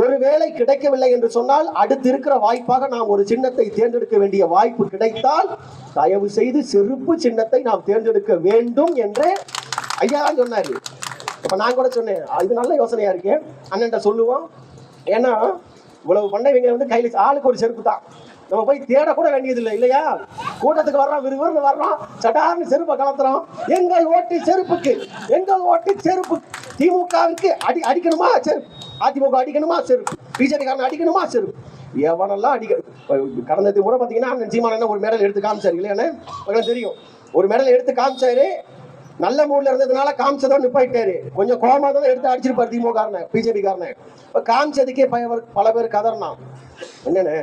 ஒருவேளை கிடைக்கவில்லை என்று சொன்னால் அடுத்து இருக்கிற வாய்ப்பாக நாம் ஒரு சின்னத்தை தேர்ந்தெடுக்க வேண்டிய வாய்ப்பு கிடைத்தால் தயவு செய்து செருப்பு சின்னத்தை நாம் தேர்ந்தெடுக்க வேண்டும் என்று ஐயா தான் சொன்னாரு. இப்ப நான் கூட சொன்னேன், இது நல்ல யோசனையா இருக்கு, அண்ணன்ட்ட சொல்லுவோம். ஏன்னா இவ்வளவு பண்ணவங்க கையில ஆளுக்கு ஒரு செருப்பு தான், நம்ம போய் தேட கூட வேண்டியது இல்லை இல்லையா? கூட்டத்துக்கு வர்றோம், விறுவிறுன்னு வர்றோம், சட்டார்னு செருப்பை கலத்துறோம். எங்கள் ஓட்டு செருப்பு. திமுகவுக்கு அடிக்கணுமா செருப்பு, அதிமுக அடிக்கணுமா செருப்பு, பிஜேபி காரன் அடிக்கணுமா செருப்பு, எவனெல்லாம் கடந்த முறை பார்த்தீங்கன்னா அண்ணன் சீமான் ஒரு மெடல் எடுத்து காமிச்சாரு இல்லையானே, உங்களுக்கு தெரியும். ஒரு மெடல் எடுத்து காமிச்சாரு, நல்ல மூட்ல இருந்ததுனால காமிச்சதோ நிப்பாயிட்டாரு. கொஞ்சம் கோமா தான் எடுத்து அடிச்சிருப்பாரு திமுக காரன், பிஜேபி காரன். இப்ப காமிச்சதுக்கே பல பேர் கதறினா. என்னன்னு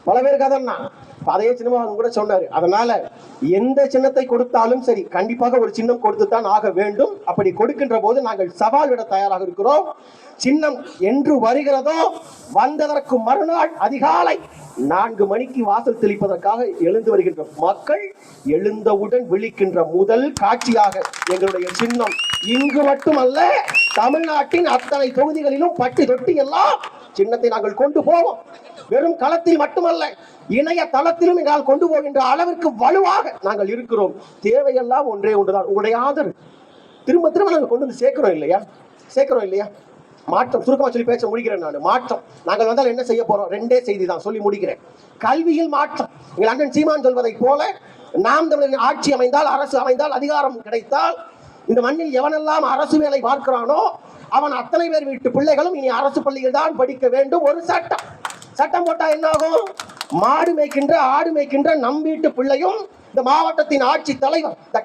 பல பேர் கதறினா, அதையே சின்னமா கூட சொன்னாரு. அதனால எந்த சின்னத்தை கொடுத்தாலும் சரி, கண்டிப்பாக ஒரு சின்னம் கொடுத்துத்தான் ஆக வேண்டும். அப்படி கொடுக்கின்ற போது நாங்கள் சவால் விட தயாராக இருக்கிறோம். சின்னம் என்று வருகிறதோ வந்ததற்கு மறுநாள் அதிகாலை 4 மணிக்கு வாசல் தெளிப்பதற்காக எழுந்து வருகின்ற மக்கள் எழுந்தவுடன் விழிக்கின்ற முதல் காட்சியாக எங்களுடைய சின்னம் இங்கு மட்டுமல்ல, தமிழ்நாட்டின் அத்தனை தொகுதிகளிலும் பட்டி தொட்டி எல்லாம் சின்னத்தை நாங்கள் கொண்டு போவோம். வெறும் களத்தில் மட்டுமல்ல, இணைய தளத்திலும் எங்களால் கொண்டு போகின்ற அளவிற்கு வலுவாக நாங்கள் இருக்கிறோம். தேவையெல்லாம் ஒன்றே ஒன்றுதான், உங்களுடைய ஆதரவு. திரும்ப நாங்கள் கொண்டு வந்து சேர்க்கிறோம் இல்லையா? மாற்றம் சுருக்கமா சொல்லி பேச முடிக்கிறேன். நான் மாற்றம் நாங்கள் வந்தால் என்ன செய்ய போறோம்? ரெண்டே செய்தி தான் சொல்லி முடிக்கிறேன். கல்வியில் மாற்றம். எங்கள் அண்ணன் சீமான் சொல்வதை போல நாம் தமிழரின் ஆட்சி அமைந்தால், அரசு அமைந்தால், அதிகாரம் கிடைத்தால், இந்த மண்ணில் எவனெல்லாம் அரசு வேலை பார்க்கிறானோ அவன் அத்தனை பேர் வீட்டு பிள்ளைகளும் இனி அரசு பள்ளியில் தான் படிக்க வேண்டும். ஒரு சட்டம். சட்டம் போட்டா என்ன ஆகும்? மாடு மேய்க்கின்ற ஆடு மேய்க்கின்ற நம் வீட்டு பிள்ளையும் இந்த மாவட்டத்தின் ஆட்சி தலைவர் இந்த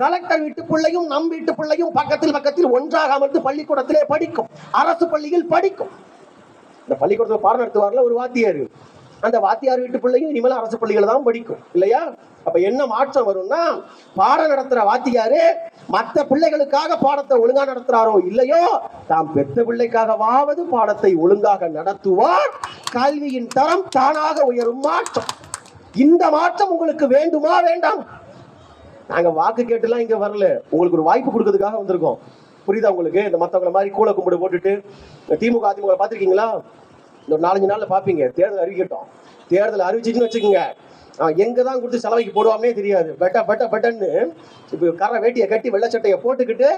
கலெக்டர் வீட்டு பிள்ளையும் நம் வீட்டு பிள்ளையும் பக்கத்தில் ஒன்றாக அமர்ந்து பள்ளிக்கூடத்திலே படிக்கும். அரசு பள்ளியில் படிக்கும். இந்த பள்ளிக்கூடத்தில் பாடம் நடத்துவார்ல ஒரு வாத்தியார், அந்த வாத்தியார் வீட்டு பிள்ளையும் இனிமேல் அரசு பள்ளிகள் தான் படிக்கும் இல்லையா? அப்ப என்ன மாற்றம் வரும்னா, பாடம் நடத்துற வாத்தியாரு மற்ற பிள்ளைகளுக்காக பாடத்தை ஒழுங்கா நடத்துறாரோ இல்லையோ, தாம் பெற்ற பிள்ளைக்காகவாவது பாடத்தை ஒழுங்காக நடத்துவார். கல்வியின் தரம் தானாக உயரும். மாற்றம். இந்த மாற்றம் உங்களுக்கு வேண்டுமா வேண்டாம்? நாங்க வாக்கு கேட்டுலாம் இங்க வரல, உங்களுக்கு ஒரு வாய்ப்பு கொடுக்கறதுக்காக வந்திருக்கோம். புரியுதா உங்களுக்கு? இந்த மத்தவங்களை மாதிரி கூல கும்பிடு போட்டுட்டு திமுக அதிமுக பாத்திருக்கீங்களா? இந்த 4-5 நாள்ல பாப்பீங்க. தேர்தல் அறிவிக்கட்டும். தேர்தல் அறிவிச்சுன்னு வச்சுக்கோங்க, எங்கதான் கொடுத்து செலவைக்கு போடுவாமே தெரியாது. பெட்டன்னு இப்ப கரை வேட்டியை கட்டி வெள்ளச்சட்டையை போட்டுக்கிட்டு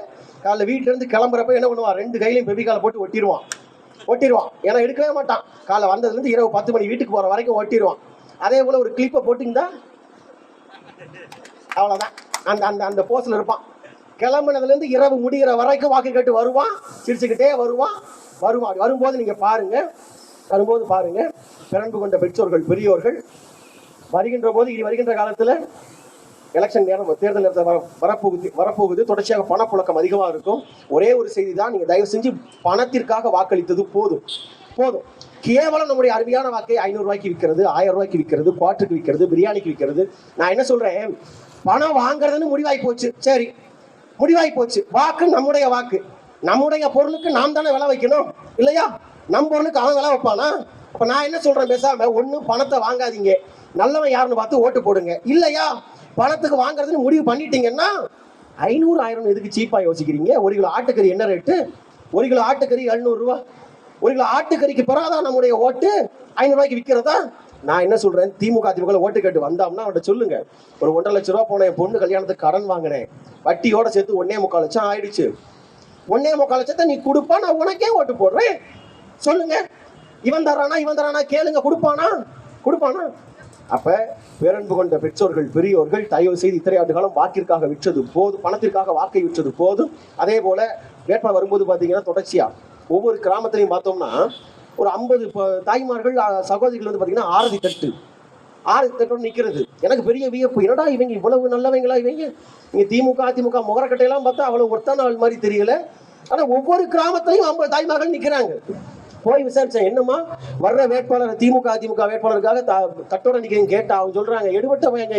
காலைல வீட்டுல இருந்து கிளம்புறப்ப என்ன பண்ணுவான்? 2 கையிலையும் பெபிகால போட்டு ஒட்டிடுவான். ஏன்னா எடுக்கவே மாட்டான். காலை வந்ததுல இருந்து இரவு 10 மணி வீட்டுக்கு போற வரைக்கும் ஒட்டிடுவான். அதே போல ஒரு கிளிப்பை போட்டிங்கன்னா அவ்வளவுதான், அந்த அந்த போஸ்ல இருப்பான். கிளம்புனதுல இருந்து இரவு முடிகிற வரைக்கும் வாக்கு கேட்டு வருவான். சிரிச்சுக்கிட்டே வருவான். வரும்போது நீங்க பாருங்க, பிறன்பு கொண்ட பெற்றோர்கள் பெரியோர்கள் வருகின்ற போது, இனி வருகின்ற காலத்துல எலெக்ஷன் நேரம், தேர்தல் நேரத்தில் வரப்போகுது. தொடர்ச்சியாக பணப்புழக்கம் அதிகமா இருக்கும். ஒரே ஒரு செய்தி தான், நீங்க தயவு செஞ்சு பணத்திற்காக வாக்களித்தது போதும். கேவலம் நம்முடைய அருமையான வாக்கை 500 ரூபாய்க்கு விற்கிறது, 1000 ரூபாய்க்கு விற்கிறது, குவார்ட்டருக்கு விற்கிறது, பிரியாணிக்கு விற்கிறது. நான் என்ன சொல்றேன், பணம் வாங்குறதுன்னு முடிவாய் போச்சு. சரி, முடிவாய் போச்சு. வாக்கு நம்முடைய வாக்கு, நம்முடைய பொருளுக்கு நாம் தானே விலை வைக்கணும் இல்லையா? நம் பொருளுக்கு அவன் விலை வைப்பானா? அப்ப நான் என்ன சொல்றேன், பேசாம ஒண்ணு பணத்தை வாங்காதீங்க, நல்லவன் யாருன்னு பார்த்து ஓட்டு போடுங்க. இல்லையா பணத்துக்கு வாங்குறதுன்னு முடிவு பண்ணிட்டீங்கன்னா 500 1000 எதுக்கு சீப்பா யோசிக்கிறீங்க? 1 கிலோ ஆட்டுக்கறி என்ன ரேட்டு? 1 கிலோ ஆட்டுக்கறி 700 ரூபா. 1 கிலோ ஆட்டுக்கறிக்கு பிறகுதான் நம்முடைய ஓட்டு 500 ரூபாய்க்கு விற்கிறதா? நான் என்ன சொல்றேன், திமுக ஓட்டு கேட்டு வந்தோம்னா அவன்கிட்ட சொல்லுங்க, ஒரு 1.5 லட்சம் ரூபா போன என் பொண்ணு கல்யாணத்துக்கு கடன் வாங்கினேன், வட்டியோட சேர்த்து 1.25 லட்சம் ஆயிடுச்சு. 1.25 லட்சத்தை நீ கொடுப்பா, நான் உனக்கே ஓட்டு போடுறேன். சொல்லுங்க, இவன் தரானா கேளுங்க, கொடுப்பானா? அப்ப பேரன்பு கொண்ட பெற்றோர்கள் பெரியோர்கள் தயவு செய்து இத்தனை ஆண்டு காலம் வாக்கிற்காக விற்றது போதும், பணத்திற்காக வாக்கை விற்றது போதும். அதே போல வேட்பாளர் வரும்போது பாத்தீங்கன்னா தொடர்ச்சியா ஒவ்வொரு கிராமத்திலையும் பார்த்தோம்னா ஒரு 50 தாய்மார்கள் சகோதரிகள் வந்து பாத்தீங்கன்னா ஆரத்தி தட்டோடு நிக்கிறது. எனக்கு பெரிய வியப்பு, என்னடா இவங்க இவ்வளவு நல்லவங்களா? இங்க திமுக அதிமுக முகரக்கட்டையெல்லாம் பார்த்தா அவ்வளவு ஒருத்தான ஆள் மாதிரி தெரியல. ஆனா ஒவ்வொரு கிராமத்திலையும் 50 தாய்மார்கள் நிக்கிறாங்க. போய் விசாரிச்சேன், என்னம்மா வர்ற வேட்பாளர் திமுக அதிமுக வேட்பாளருக்காக தட்டோட நிக்கிறீங்க கேட்டா அவங்க சொல்றாங்க, எடுபட்ட பையங்க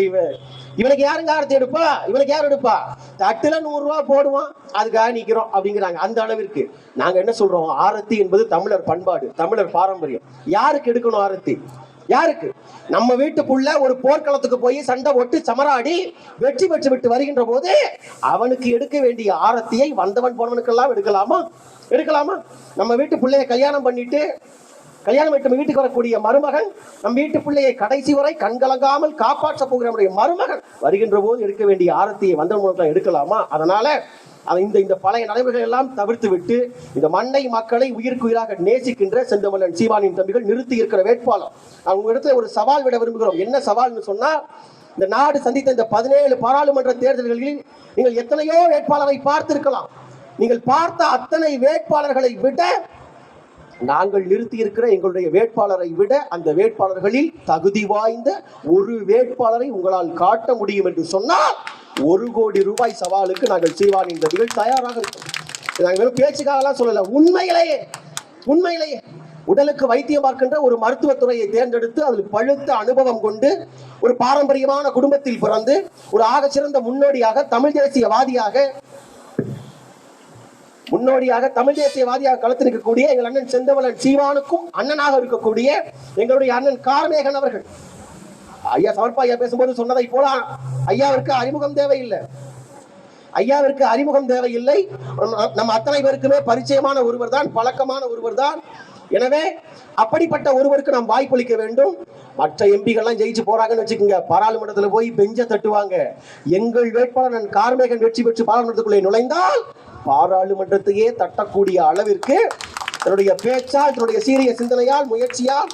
இவனுக்கு யாருங்க ஆரத்தி எடுப்பா? இவனுக்கு யார் எடுப்பா? தட்டுல 100 ரூபா போடுவான், அதுக்காக நிக்கிறோம் அப்படிங்கிறாங்க. அந்த அளவிற்கு நாங்க என்ன சொல்றோம், ஆரத்தி என்பது தமிழர் பண்பாடு, தமிழர் பாரம்பரியம். யாருக்கு எடுக்கணும் ஆரத்தி? யாருக்கு? நம்ம வீட்டுக்குள்ள ஒரு போர்க்களத்துக்கு போய் சண்டை போட்டு சமராடி வெற்றி பெற்று விட்டு வருகின்ற போது அவனுக்கு எடுக்க வேண்டிய ஆரத்தியை வந்தவன் போனவனுக்கெல்லாம் எடுக்கலாமா? நம்ம வீட்டு பிள்ளைய கல்யாணம் பண்ணிட்டு வீட்டுக்கு வரக்கூடிய மருமகன், நம் வீட்டு பிள்ளையை கடைசி வரை கண்கலங்காமல் காப்பாற்ற போகிற நம்முடைய மருமகன் வருகின்ற போது எடுக்க வேண்டிய ஆரத்தியை வந்தவன் எடுக்கலாமா? அதனால இந்த பழைய நடைமுறைகள் எல்லாம் தவிர்த்து விட்டு இந்த மண்ணை மக்களை உயிருக்கு உயிராக நேசிக்கின்ற செந்தமிழன் சீமானின் தம்பிகள் நிறுத்தி இருக்கிற வேட்பாளர் நான் உங்க இடத்துல ஒரு சவால் விட விரும்புகிறோம். என்ன சவால்னு சொன்னா, இந்த நாடு சந்தித்த இந்த 17 பாராளுமன்ற தேர்தல்களில் நீங்கள் எத்தனையோ வேட்பாளரை பார்த்திருக்கலாம். நீங்கள் பார்த்த அத்தனை வேட்பாளர்களை விட நாங்கள் நிறுத்தி இருக்கிற எங்களுடைய வேட்பாளரை விட அந்த வேட்பாளர்களில் தகுதி வாய்ந்த ஒரு வேட்பாளரை உங்களால் காட்ட முடியும் என்று சொன்னால் 1 கோடி ரூபாய் சவாலுக்கு நாங்கள் சீமானின் தம்பிகள் தயாராக இருக்கோம். நாங்கள் வெறும் பேச்சுக்காகலாம் சொல்லல, உண்மையிலேயே உடலுக்கு வைத்தியம் பார்க்கின்ற ஒரு மருத்துவத்துறையை தேர்ந்தெடுத்து அதில் பழுத்த அனுபவம் கொண்டு ஒரு பாரம்பரியமான குடும்பத்தில் பிறந்து ஒரு ஆக சிறந்த முன்னோடியாக தமிழ் தேசியவாதியாக களத்தில் இருக்கக்கூடிய எங்கள் அண்ணன் செந்தமிழன் சீமானுக்கும் அண்ணனாக இருக்கக்கூடிய எங்களுடைய அண்ணன் கார்மேகன் அவர்கள் ஐயா சமர்ப்பா ஐயா பேசும்போது சொன்னதை போல ஐயாவிற்கு அறிமுகம் தேவையில்லை. நம்ம அத்தனை பேருக்குமே பரிச்சயமான ஒருவர் தான், பழக்கமான ஒருவர் தான். எனவே அப்படிப்பட்ட ஒருவருக்கு நாம் வாய்ப்பளிக்க வேண்டும். மற்ற எம்பிகள்லாம் ஜெயிச்சு போறாங்கன்னு வச்சுக்கோங்க, பாராளுமன்றத்தில் போய் பெஞ்ச தட்டுவாங்க. எங்கள் வேட்பாளர் கார்மேகன் வெற்றி பெற்று பாராளுமன்றத்துக்குள்ளே நுழைந்தால் பாராளுமன்றத்தையே தட்டக்கூடிய அளவிற்கு தன்னுடைய பேச்சால், தன்னுடைய சீரிய சிந்தனையால், முயற்சியால்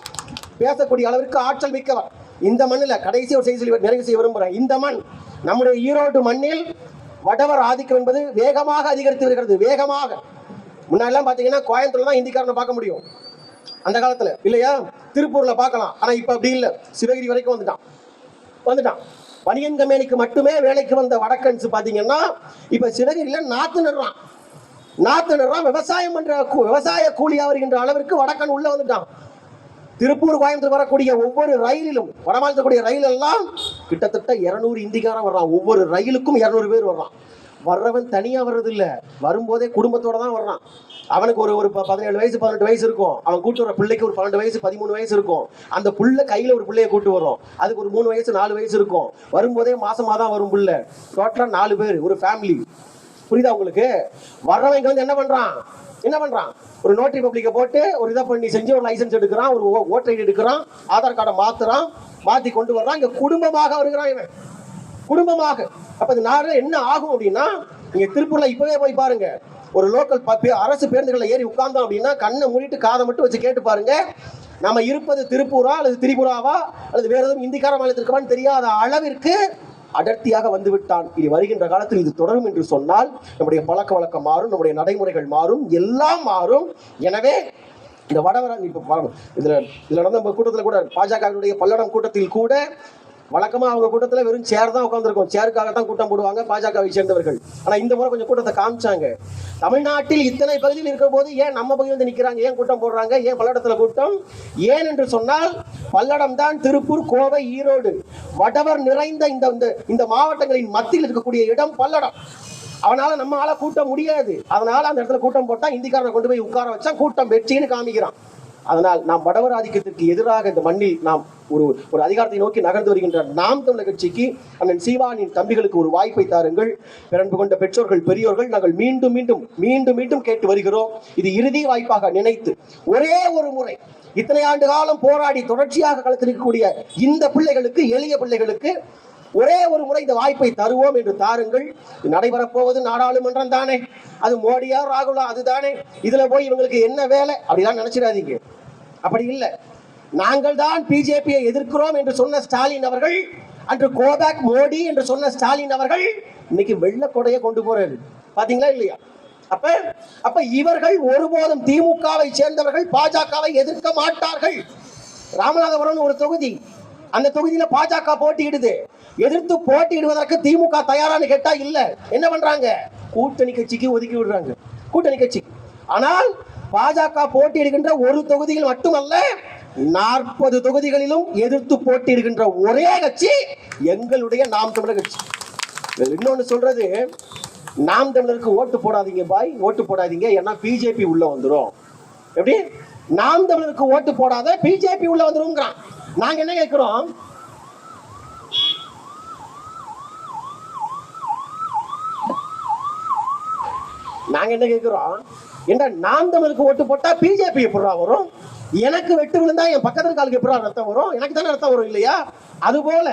பேசக்கூடிய அளவிற்கு ஆற்றல் மிக்கவர். இந்த மண்ணில் கடைசி ஒரு செய்தி சொல்லி நிறைவு செய்ய விரும்புகிறேன். இந்த மண், நம்முடைய ஈரோடு மண்ணில் வடவர் ஆதிக்கம் என்பது வேகமாக அதிகரித்து வருகிறது. வேகமாக. முன்னாடிலாம் பார்த்தீங்கன்னா கோயம்புத்தூர்ல தான் இந்திக்காரனை பார்க்க முடியும் அந்த காலத்தில், இல்லையா? திருப்பூர்ல பார்க்கலாம். ஆனால் இப்போ அப்படி இல்லை. சிவகிரி வரைக்கும் வந்துட்டான். பனியன் கம்பெனிக்கு மட்டுமே வேலைக்கு வந்த வடக்கன்ஸ் பார்த்தீங்கன்னா இப்போ சிவகிரியில் நாற்று நடுறான். விவசாயம் பண்ற விவசாய கூலியா வருகின்ற அளவிற்கு வடக்கன் உள்ள வந்துட்டான். திருப்பூர் கோயம்புத்தூர் வரக்கூடிய ஒவ்வொரு ரயிலிலும், வடமாநிலக்கூடிய ரயில் எல்லாம் கிட்டத்தட்ட 200 இந்திக்காரன் வர்றான். ஒவ்வொரு ரயிலுக்கும் 200 பேர் வர்றான். வர்றவன் தனியா வர்றது இல்ல, வரும்போதே குடும்பத்தோட தான் வர்றான். அவனுக்கு ஒரு 17 வயசு 18 வயசு இருக்கும். அவன் கூட்டு வர பிள்ளைக்கு ஒரு 12 வயசு 13 வயசு இருக்கும். அந்த புள்ள கையில ஒரு பிள்ளைய கூட்டு வரும். அதுக்கு ஒரு 3 வயசு 4 வயசு இருக்கும். வரும்போதே மாசமா தான் வரும் புள்ள. டோட்டலா 4 பேர், ஒரு ஃபேமிலி. புரியுதா உங்களுக்கு? வர்றவங்க வந்து என்ன பண்றான்? ஒரு நோட்டரி பப்ளிக்கை போட்டு ஒரு இதை பண்ணி செஞ்சு ஒரு லைசன்ஸ் எடுக்கிறான், ஒரு ஓட்டர் ஐடி எடுக்கிறான், ஆதார் கார்டை மாத்தி கொண்டு வர்றான். இங்க குடும்பமாக வருகிறான் இவன், குடும்பமாக. அப்ப இந்த நாடு என்ன ஆகும் அப்படின்னா, நீங்க திருப்பூர்ல இப்பவே போய் பாருங்க, ஒரு லோக்கல் அரசு பேருந்துகளை ஏறி உட்கார்ந்தோம் அப்படின்னா கண்ணை மூடிட்டு காதை மட்டும் வச்சு கேட்டு பாருங்க, நம்ம இருப்பது திருப்பூரா அல்லது திரிபுராவா அல்லது வேற எதுவும் இந்திக்கார மாநிலத்திற்கான்னு தெரியாத அளவிற்கு அடர்த்தியாக வந்துவிட்டான். இனி வருகின்ற காலத்தில் இது தொடரும் என்று சொன்னால் நம்முடைய பழக்க வழக்கம் மாறும், நம்முடைய நடைமுறைகள் மாறும், எல்லாம் மாறும். எனவே இந்த வடவரன் இப்ப இதுல நடந்த கூட்டத்தில் கூட, பாஜகவினுடைய பல்லடம் கூட்டத்தில் கூட வழக்கமா அவங்க கூட்டத்தில் வெறும் சேர் தான் உட்காந்துருக்கும். சேருக்காக தான் கூட்டம் போடுவாங்க பாஜகவை சேர்ந்தவர்கள். ஆனா இந்த முறை கொஞ்சம் கூட்டத்தை காமிச்சாங்க. தமிழ்நாட்டில் இத்தனை பகுதியில் இருக்கிற போது ஏன் நம்ம பகுதியில் வந்து நிக்கிறாங்க, ஏன் கூட்டம் போடுறாங்க, ஏன் பல்லடத்துல கூட்டம்? ஏன் என்று சொன்னால் பல்லடம் தான் திருப்பூர், கோவை, ஈரோடு வடவர் நிறைந்த இந்த மாவட்டங்களின் மத்தியில் இருக்கக்கூடிய இடம் பல்லடம். அவனால நம்மளால கூட்டம் முடியாது. அதனால அந்த இடத்துல கூட்டம் போட்டா இந்திக்காரனை கொண்டு போய் உட்கார வச்சா கூட்டம் வெற்றின்னு காமிக்கிறான். அதனால் நாம் வடவர் ஆதிக்கத்திற்கு எதிராக இந்த மண்ணில் நாம் ஒரு அதிகாரத்தை நோக்கி நகர்ந்து வருகின்ற நாம் தமிழர் கட்சிக்கு அண்ணன் சீமானின் தம்பிகளுக்கு ஒரு வாய்ப்பை தாருங்கள். பிறன்பு கொண்ட பெற்றோர்கள், பெரியோர்கள், நாங்கள் மீண்டும் மீண்டும் கேட்டு வருகிறோம். இது இறுதி வாய்ப்பாக நினைத்து ஒரே ஒரு முறை இத்தனை ஆண்டு காலம் போராடி தொடர்ச்சியாக களத்திருக்கக்கூடிய இந்த பிள்ளைகளுக்கு, எளிய பிள்ளைகளுக்கு ஒரே ஒரு முறை இந்த வாய்ப்பை தருவோம் என்று தாருங்கள். நடைபெறப்போவது நாடாளுமன்றம் தானே, அது மோடியா ராகுலா அதுதானே, இதுல போய் இவங்களுக்கு என்ன வேலை அப்படிலாம் நினைச்சிடாதீங்க. அப்படி இல்லை. நாங்கள் தான் பிஜேபியை எதிர்க்கிறோம் என்று சொன்ன ஸ்டாலின் அவர்கள், அன்று கோபேக் மோடி என்று சொன்ன ஸ்டாலின் அவர்கள் இன்னைக்கு வெள்ள கொடையை கொண்டு போறாரு. பாத்தீங்களா இல்லையா? அப்ப இவர்கள் ஒருபோதும் திமுகவை சேர்ந்தவர்கள் பாஜகவை எதிர்க்க மாட்டார்கள். ராமநாதபுரம் ஒரு தொகுதி, அந்த தொகுதியில பாஜக போட்டியிடுது. எதிர்த்து போட்டியிடுவதற்கு திமுக தயாரானு கேட்டா இல்ல. என்ன பண்றாங்க? கூட்டணி கட்சிக்கு ஒதுக்கி விடுறாங்க, கூட்டணி கட்சி. ஆனால் பாஜக போட்டியிடுகின்ற ஒரு தொகுதியில் மட்டுமல்ல, 40 தொகுதிகளிலும் எதிர்த்து போட்டியிடுகின்ற ஒரே கட்சி எங்களுடைய நாம் தமிழர் கட்சி. இன்னொன்னு சொல்றது, நாம் தமிழருக்கு ஓட்டு போடாதீங்க பாய், ஓட்டு போடாதீங்க, ஏன்னா பிஜேபி உள்ள வந்துரும். எப்படி? நாம் தமிழருக்கு ஓட்டு போடாத, பிஜேபி உள்ள வந்துரும். நாங்க என்ன கேட்கிறோம்? என்ன நாம் தமிழுக்கு ஓட்டு போட்டா பிஜேபி எப்படா வரும்? எனக்கு வெட்டு விழுந்தா என் பக்கத்து காலுக்கு எப்படா ரத்தம் வரும்? எனக்கு தானே ரத்தம் வரும், இல்லையா? அதுபோல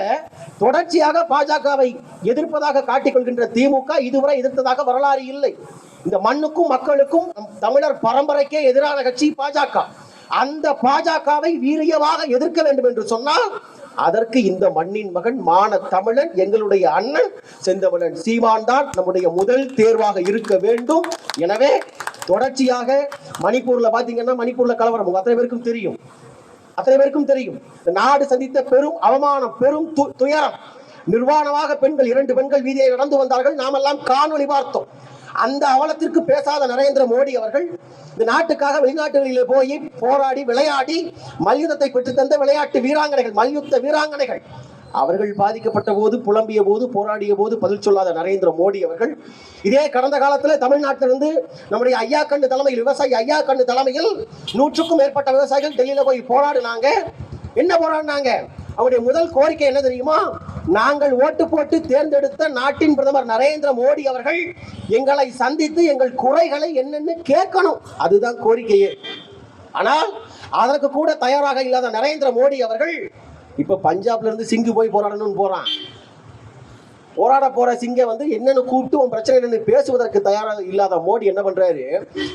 தொடர்ச்சியாக பாஜகவை எதிர்ப்பதாக காட்டிக்கொள்கின்ற திமுக இதுவரை எதிர்த்ததாக வரலாறு இல்லை. இந்த மண்ணுக்கும் மக்களுக்கும் தமிழர் பரம்பரைக்கே எதிரான கட்சி பாஜக. அந்த பாஜகவை வீரியமாக எதிர்க்க வேண்டும் என்று சொன்னால் அதற்கு இந்த மண்ணின் மகன், மான தமிழன், எங்களுடைய அண்ணன் செந்தமிழன் சீமான் தான் நம்முடைய முதல் தேர்வாக இருக்க வேண்டும். எனவே தொடர்ச்சியாக மணிப்பூர்ல பாத்தீங்கன்னா, மணிப்பூர்ல கலவரம் அத்தனை பேருக்கும் தெரியும். நாடு சந்தித்த பெரும் அவமானம், பெரும் துயரம். நிர்வாணமாக பெண்கள், 2 பெண்கள் வீதியை நடந்து வந்தார்கள். நாமெல்லாம் காணொளி பார்த்தோம். அந்த அவலத்திற்கு பேசாத நரேந்திர மோடி அவர்கள் இந்த நாட்டுக்காக வெளிநாட்டுகளிலே போய் போராடி விளையாடி மல்யுத்தத்தை பெற்று தந்த விளையாட்டு வீராங்கனைகள், மல்யுத்த வீராங்கனைகள், அவர்கள் பாதிக்கப்பட்ட போது, புலம்பிய போது, போராடிய போது பதில் சொல்லாத நரேந்திர மோடி அவர்கள் இதே கடந்த காலத்தில் தமிழ்நாட்டிலிருந்து நம்முடைய ஐயா கண்ணு தலைமையில், விவசாயி ஐயா கண்ணு தலைமையில் 100க்கும் மேற்பட்ட விவசாயிகள் டெல்லியில போய் போராடினாங்க. என்ன போராடினாங்க? அவருடைய முதல் கோரிக்கை என்ன தெரியுமா? நாங்கள் ஓட்டு போட்டு தேர்ந்தெடுத்த நாட்டின் பிரதமர் நரேந்திர மோடி அவர்கள் எங்களை சந்தித்து எங்கள் குறைகளை என்னென்னு கேட்கணும். அதுதான் கோரிக்கையே. ஆனால் அதற்கு கூட தயாராக இல்லாத நரேந்திர மோடி அவர்கள் இப்ப பஞ்சாப்ல இருந்து சிங்கு போய் போராடணும்னு போறான். போராட போற சிங்க என்னன்னு கூப்பிட்டு உன் பிரச்சனை என்னன்னு பேசுவதற்கு தயாராக இல்லாத மோடி என்ன பண்றாரு,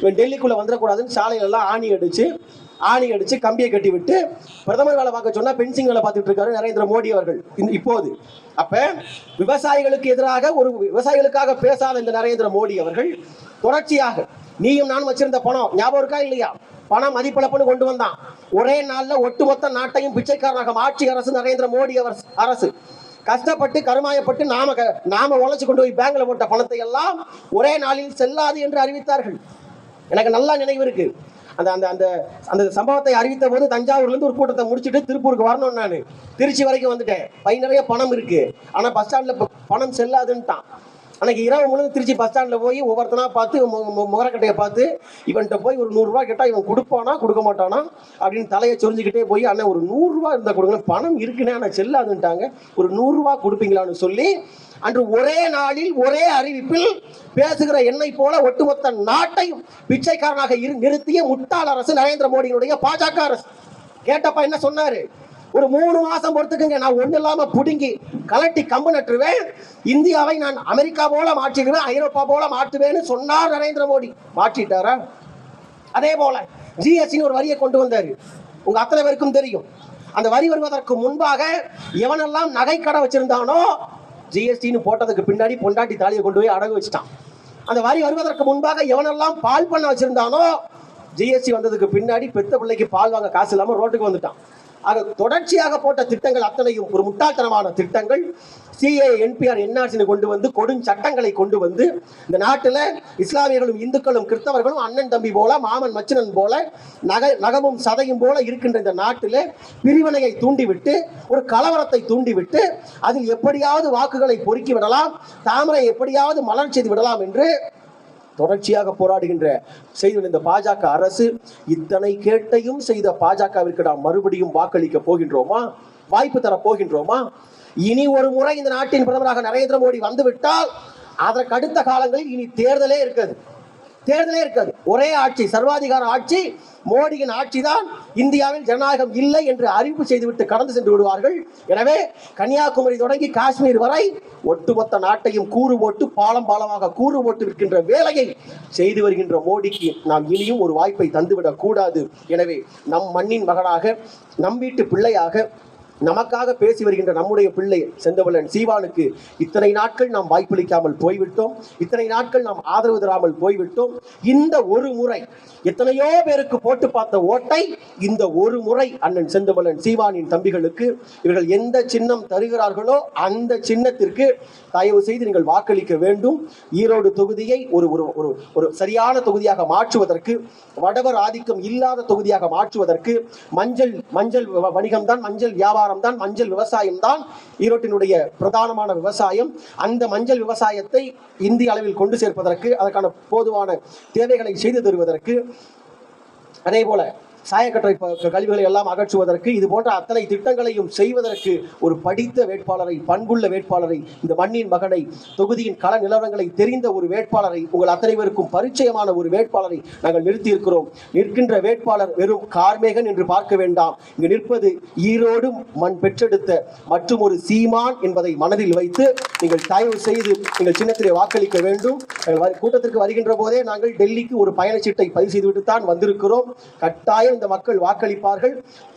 இவன் டெல்லிக்குள்ள வந்துடக்கூடாதுன்னு சாலையில எல்லாம் ஆணி அடிச்சு கம்பியை கட்டி விட்டு பிரதமர் வேலை பார்க்க சொன்னா பென்சிங் வேலை பார்த்துட்டு இருக்காரு நரேந்திர மோடி அவர்கள் இப்போது. அப்ப விவசாயிகளுக்கு எதிராக ஒரு விவசாயிகளுக்காக பேசாத இந்த நரேந்திர மோடி அவர்கள் தொடர்ச்சியாக நீயும் நானும் வச்சிருந்த பணம் ஞாபகம் இருக்கா இல்லையா, பணம் மதிப்பிழப்புன்னு கொண்டு வந்தான். ஒரே நாள்ல ஒட்டுமொத்த நாட்டையும் பிச்சைக்காரனாக ஆட்சி அரசு நரேந்திர மோடி அரசு. கஷ்டப்பட்டு கருமாயப்பட்டு நாம உழைச்சு கொண்டு போய் பேங்க்ல போட்ட பணத்தை எல்லாம் ஒரே நாளில் செல்லாது என்று அறிவித்தார்கள். எனக்கு நல்லா நினைவு இருக்கு. அந்த அந்த அந்த அந்த சம்பவத்தை அறிவித்த போது தஞ்சாவூர்ல இருந்து ஒரு கூட்டத்தை முடிச்சுட்டு திருப்பூருக்கு வரணும். நான் திருச்சி வரைக்கும் வந்துட்டேன். பை நிறைய பணம் இருக்கு, ஆனா பஸ் ஸ்டாண்ட்ல பணம் செல்லாதுன்ட்டான். அன்னைக்கு இரவு முழுவதும் திருச்சி பஸ் ஸ்டாண்ட்ல போய் ஒவ்வொருத்தனா பார்த்து முகரக்கட்டையை பார்த்து இவன்கிட்ட போய் ஒரு 100 ரூபாய் கேட்டா இவன் கொடுப்பானா கொடுக்க மாட்டானா அப்படின்னு தலையை சொரிஞ்சுக்கிட்டே போய் அண்ணன் ஒரு 100 ரூபாய் இருந்தா கொடுங்க, பணம் இருக்குன்னு ஆனா செல்லாதுன்ட்டாங்க, ஒரு 100 ரூபாய் கொடுப்பீங்களான்னு சொல்லி அன்று ஒரே நாளில் ஒரே அறிவிப்பில் பேசுகிற என்னை போல ஒட்டுமொத்த நாட்டையும் பிச்சைக்காரனாக நிறுத்திய முட்டாள் அரசு நரேந்திர மோடியினுடைய பாஜக அரசு. கேட்டப்ப என்ன சொன்னாரு, ஒரு 3 மாசம் பொறுத்துக்குங்க, நான் ஒண்ணு இல்லாம புடுங்கி கலட்டி கம்பு நட்டுருவேன், இந்தியாவை நான் அமெரிக்கா போல மாற்றிடுவேன், ஐரோப்பா போல மாற்றுவேன்னு சொன்னார் நரேந்திர மோடி. மாற்றிட்டாரா? அதே போல ஜிஎஸ்டி ஒரு வரியை கொண்டு வந்தாரு. உங்க அத்தனை பேருக்கும் தெரியும். அந்த வரி வருவதற்கு முன்பாக எவனெல்லாம் நகை கடை வச்சிருந்தானோ ஜிஎஸ்டின்னு போட்டதுக்கு பின்னாடி பொண்டாட்டி தாலியை கொண்டு போய் அடகு வச்சுட்டான். அந்த வரி வருவதற்கு முன்பாக எவனெல்லாம் பால் பண்ண வச்சிருந்தானோ ஜிஎஸ்டி வந்ததுக்கு பின்னாடி பெத்த பிள்ளைக்கு பால் வாங்க காசு இல்லாம ரோட்டுக்கு வந்துட்டான். ஆக தொடர்ச்சியாக போட்ட திட்டங்கள் அத்தனையும் ஒரு முட்டாள்தனமான திட்டங்கள். சிஏ என்பிஆர் என்ஆர்சின்னு கொண்டு வந்து கொடுஞ்சட்டங்களை கொண்டு வந்து இந்த நாட்டில் இஸ்லாமியர்களும் இந்துக்களும் கிறிஸ்தவர்களும் அண்ணன் தம்பி போல மாமன் மச்சினன் போல நகமும் சதையும் போல இருக்கின்ற இந்த நாட்டில் பிரிவினையை தூண்டிவிட்டு ஒரு கலவரத்தை தூண்டிவிட்டு அதில் எப்படியாவது வாக்குகளை பொறுக்கி விடலாம், தாமரை எப்படியாவது மலர் செய்து விடலாம் என்று தொடர்ச்சியாக போராடுகின்ற செய்த இந்த பாஜக அரசு இத்தனை கேட்டையும் செய்த பாஜகவிற்கு நாம் மறுபடியும் வாக்களிக்க போகின்றோமா? வாய்ப்பு தர போகின்றோமா? இனி ஒரு முறை இந்த நாட்டின் பிரதமராக நரேந்திர மோடி வந்துவிட்டால் அதற்கு அடுத்த காலங்களில் இனி தேர்தலே இருக்காது. ஒரே ஆட்சி, சர்வாதிகார ஆட்சி, மோடியின் ஆட்சி தான். இந்தியாவில் ஜனநாயகம் இல்லை என்று அறிவிப்பு செய்துவிட்டு கடந்து சென்று விடுவார்கள். எனவே கன்னியாகுமரி தொடங்கி காஷ்மீர் வரை ஒட்டுமொத்த நாட்டையும் கூறு போட்டு பாலமாக கூறு போட்டு விற்கின்ற வேலையை செய்து வருகின்ற மோடிக்கு நாம் இனியும் ஒரு வாய்ப்பை தந்துவிடக் கூடாது. எனவே நம் மண்ணின் மகனாக, நம் வீட்டு பிள்ளையாக, நமக்காக பேசி வருகின்ற நம்முடைய பிள்ளை செந்தமிழன் சீமானுக்கு இத்தனை நாட்கள் நாம் வாய்ப்பளிக்காமல் போய்விட்டோம், இத்தனை நாட்கள் நாம் ஆதரவு தராமல் போய்விட்டோம். இந்த ஒரு முறை எத்தனையோ பேருக்கு போட்டு பார்த்த ஓட்டை இந்த ஒரு முறை அண்ணன் செந்தமிழன் சீமானின் தம்பிகளுக்கு இவர்கள் எந்த சின்னம் தருகிறார்களோ அந்த சின்னத்திற்கு தயவு செய்து நீங்கள் வாக்களிக்க வேண்டும். ஈரோடு தொகுதியை ஒரு ஒரு ஒரு சரியான தொகுதியாக மாற்றுவதற்கு, வடவர் ஆதிக்கம் இல்லாத தொகுதியாக மாற்றுவதற்கு, மஞ்சள் வணிகம் தான், மஞ்சள் வியாபாரம் தான், மஞ்சள் விவசாயம் தான் ஈரோட்டினுடைய பிரதானமான விவசாயம். அந்த மஞ்சள் விவசாயத்தை இந்திய அளவில் கொண்டு சேர்ப்பதற்கு, அதற்கான போதுமான தேவைகளை செய்து தருவதற்கு, அதே போல சாயக்கற்றை கழிவுகளை எல்லாம் அகற்றுவதற்கு, இது போன்ற அத்தனை திட்டங்களையும் செய்வதற்கு ஒரு படித்த வேட்பாளரை, பண்புள்ள வேட்பாளரை, இந்த மண்ணின் மகனை, தொகுதியின் கள நிலவரங்களை தெரிந்த ஒரு வேட்பாளரை, உங்கள் அத்தனை பேருக்கும் பரிச்சயமான ஒரு வேட்பாளரை நாங்கள் நிறுத்தி இருக்கிறோம். நிற்கின்ற வேட்பாளர் வெறும் கார்மேகன் என்று பார்க்க வேண்டாம். இங்கு நிற்பது ஈரோடு மண் பெற்றெடுத்த மற்றும் ஒரு சீமான் என்பதை மனதில் வைத்து நீங்கள் தயவு செய்து நீங்கள் சின்னத்திலே வாக்களிக்க வேண்டும். கூட்டத்திற்கு வருகின்ற போதே நாங்கள் டெல்லிக்கு ஒரு பயணச்சீட்டை பதிவு செய்துவிட்டு தான் வந்திருக்கிறோம். கட்டாயம் இந்த மக்கள் வாக்களிப்பார்கள்.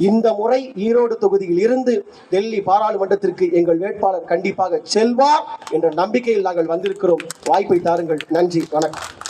இந்த முறை ஈரோடு தொகுதியில் இருந்து டெல்லி பாராளுமன்றத்திற்கு எங்கள் வேட்பாளர் கண்டிப்பாக செல்வார் என்ற நம்பிக்கையில் நாங்கள் வந்திருக்கிறோம். வாய்ப்பை தாருங்கள். நன்றி, வணக்கம்.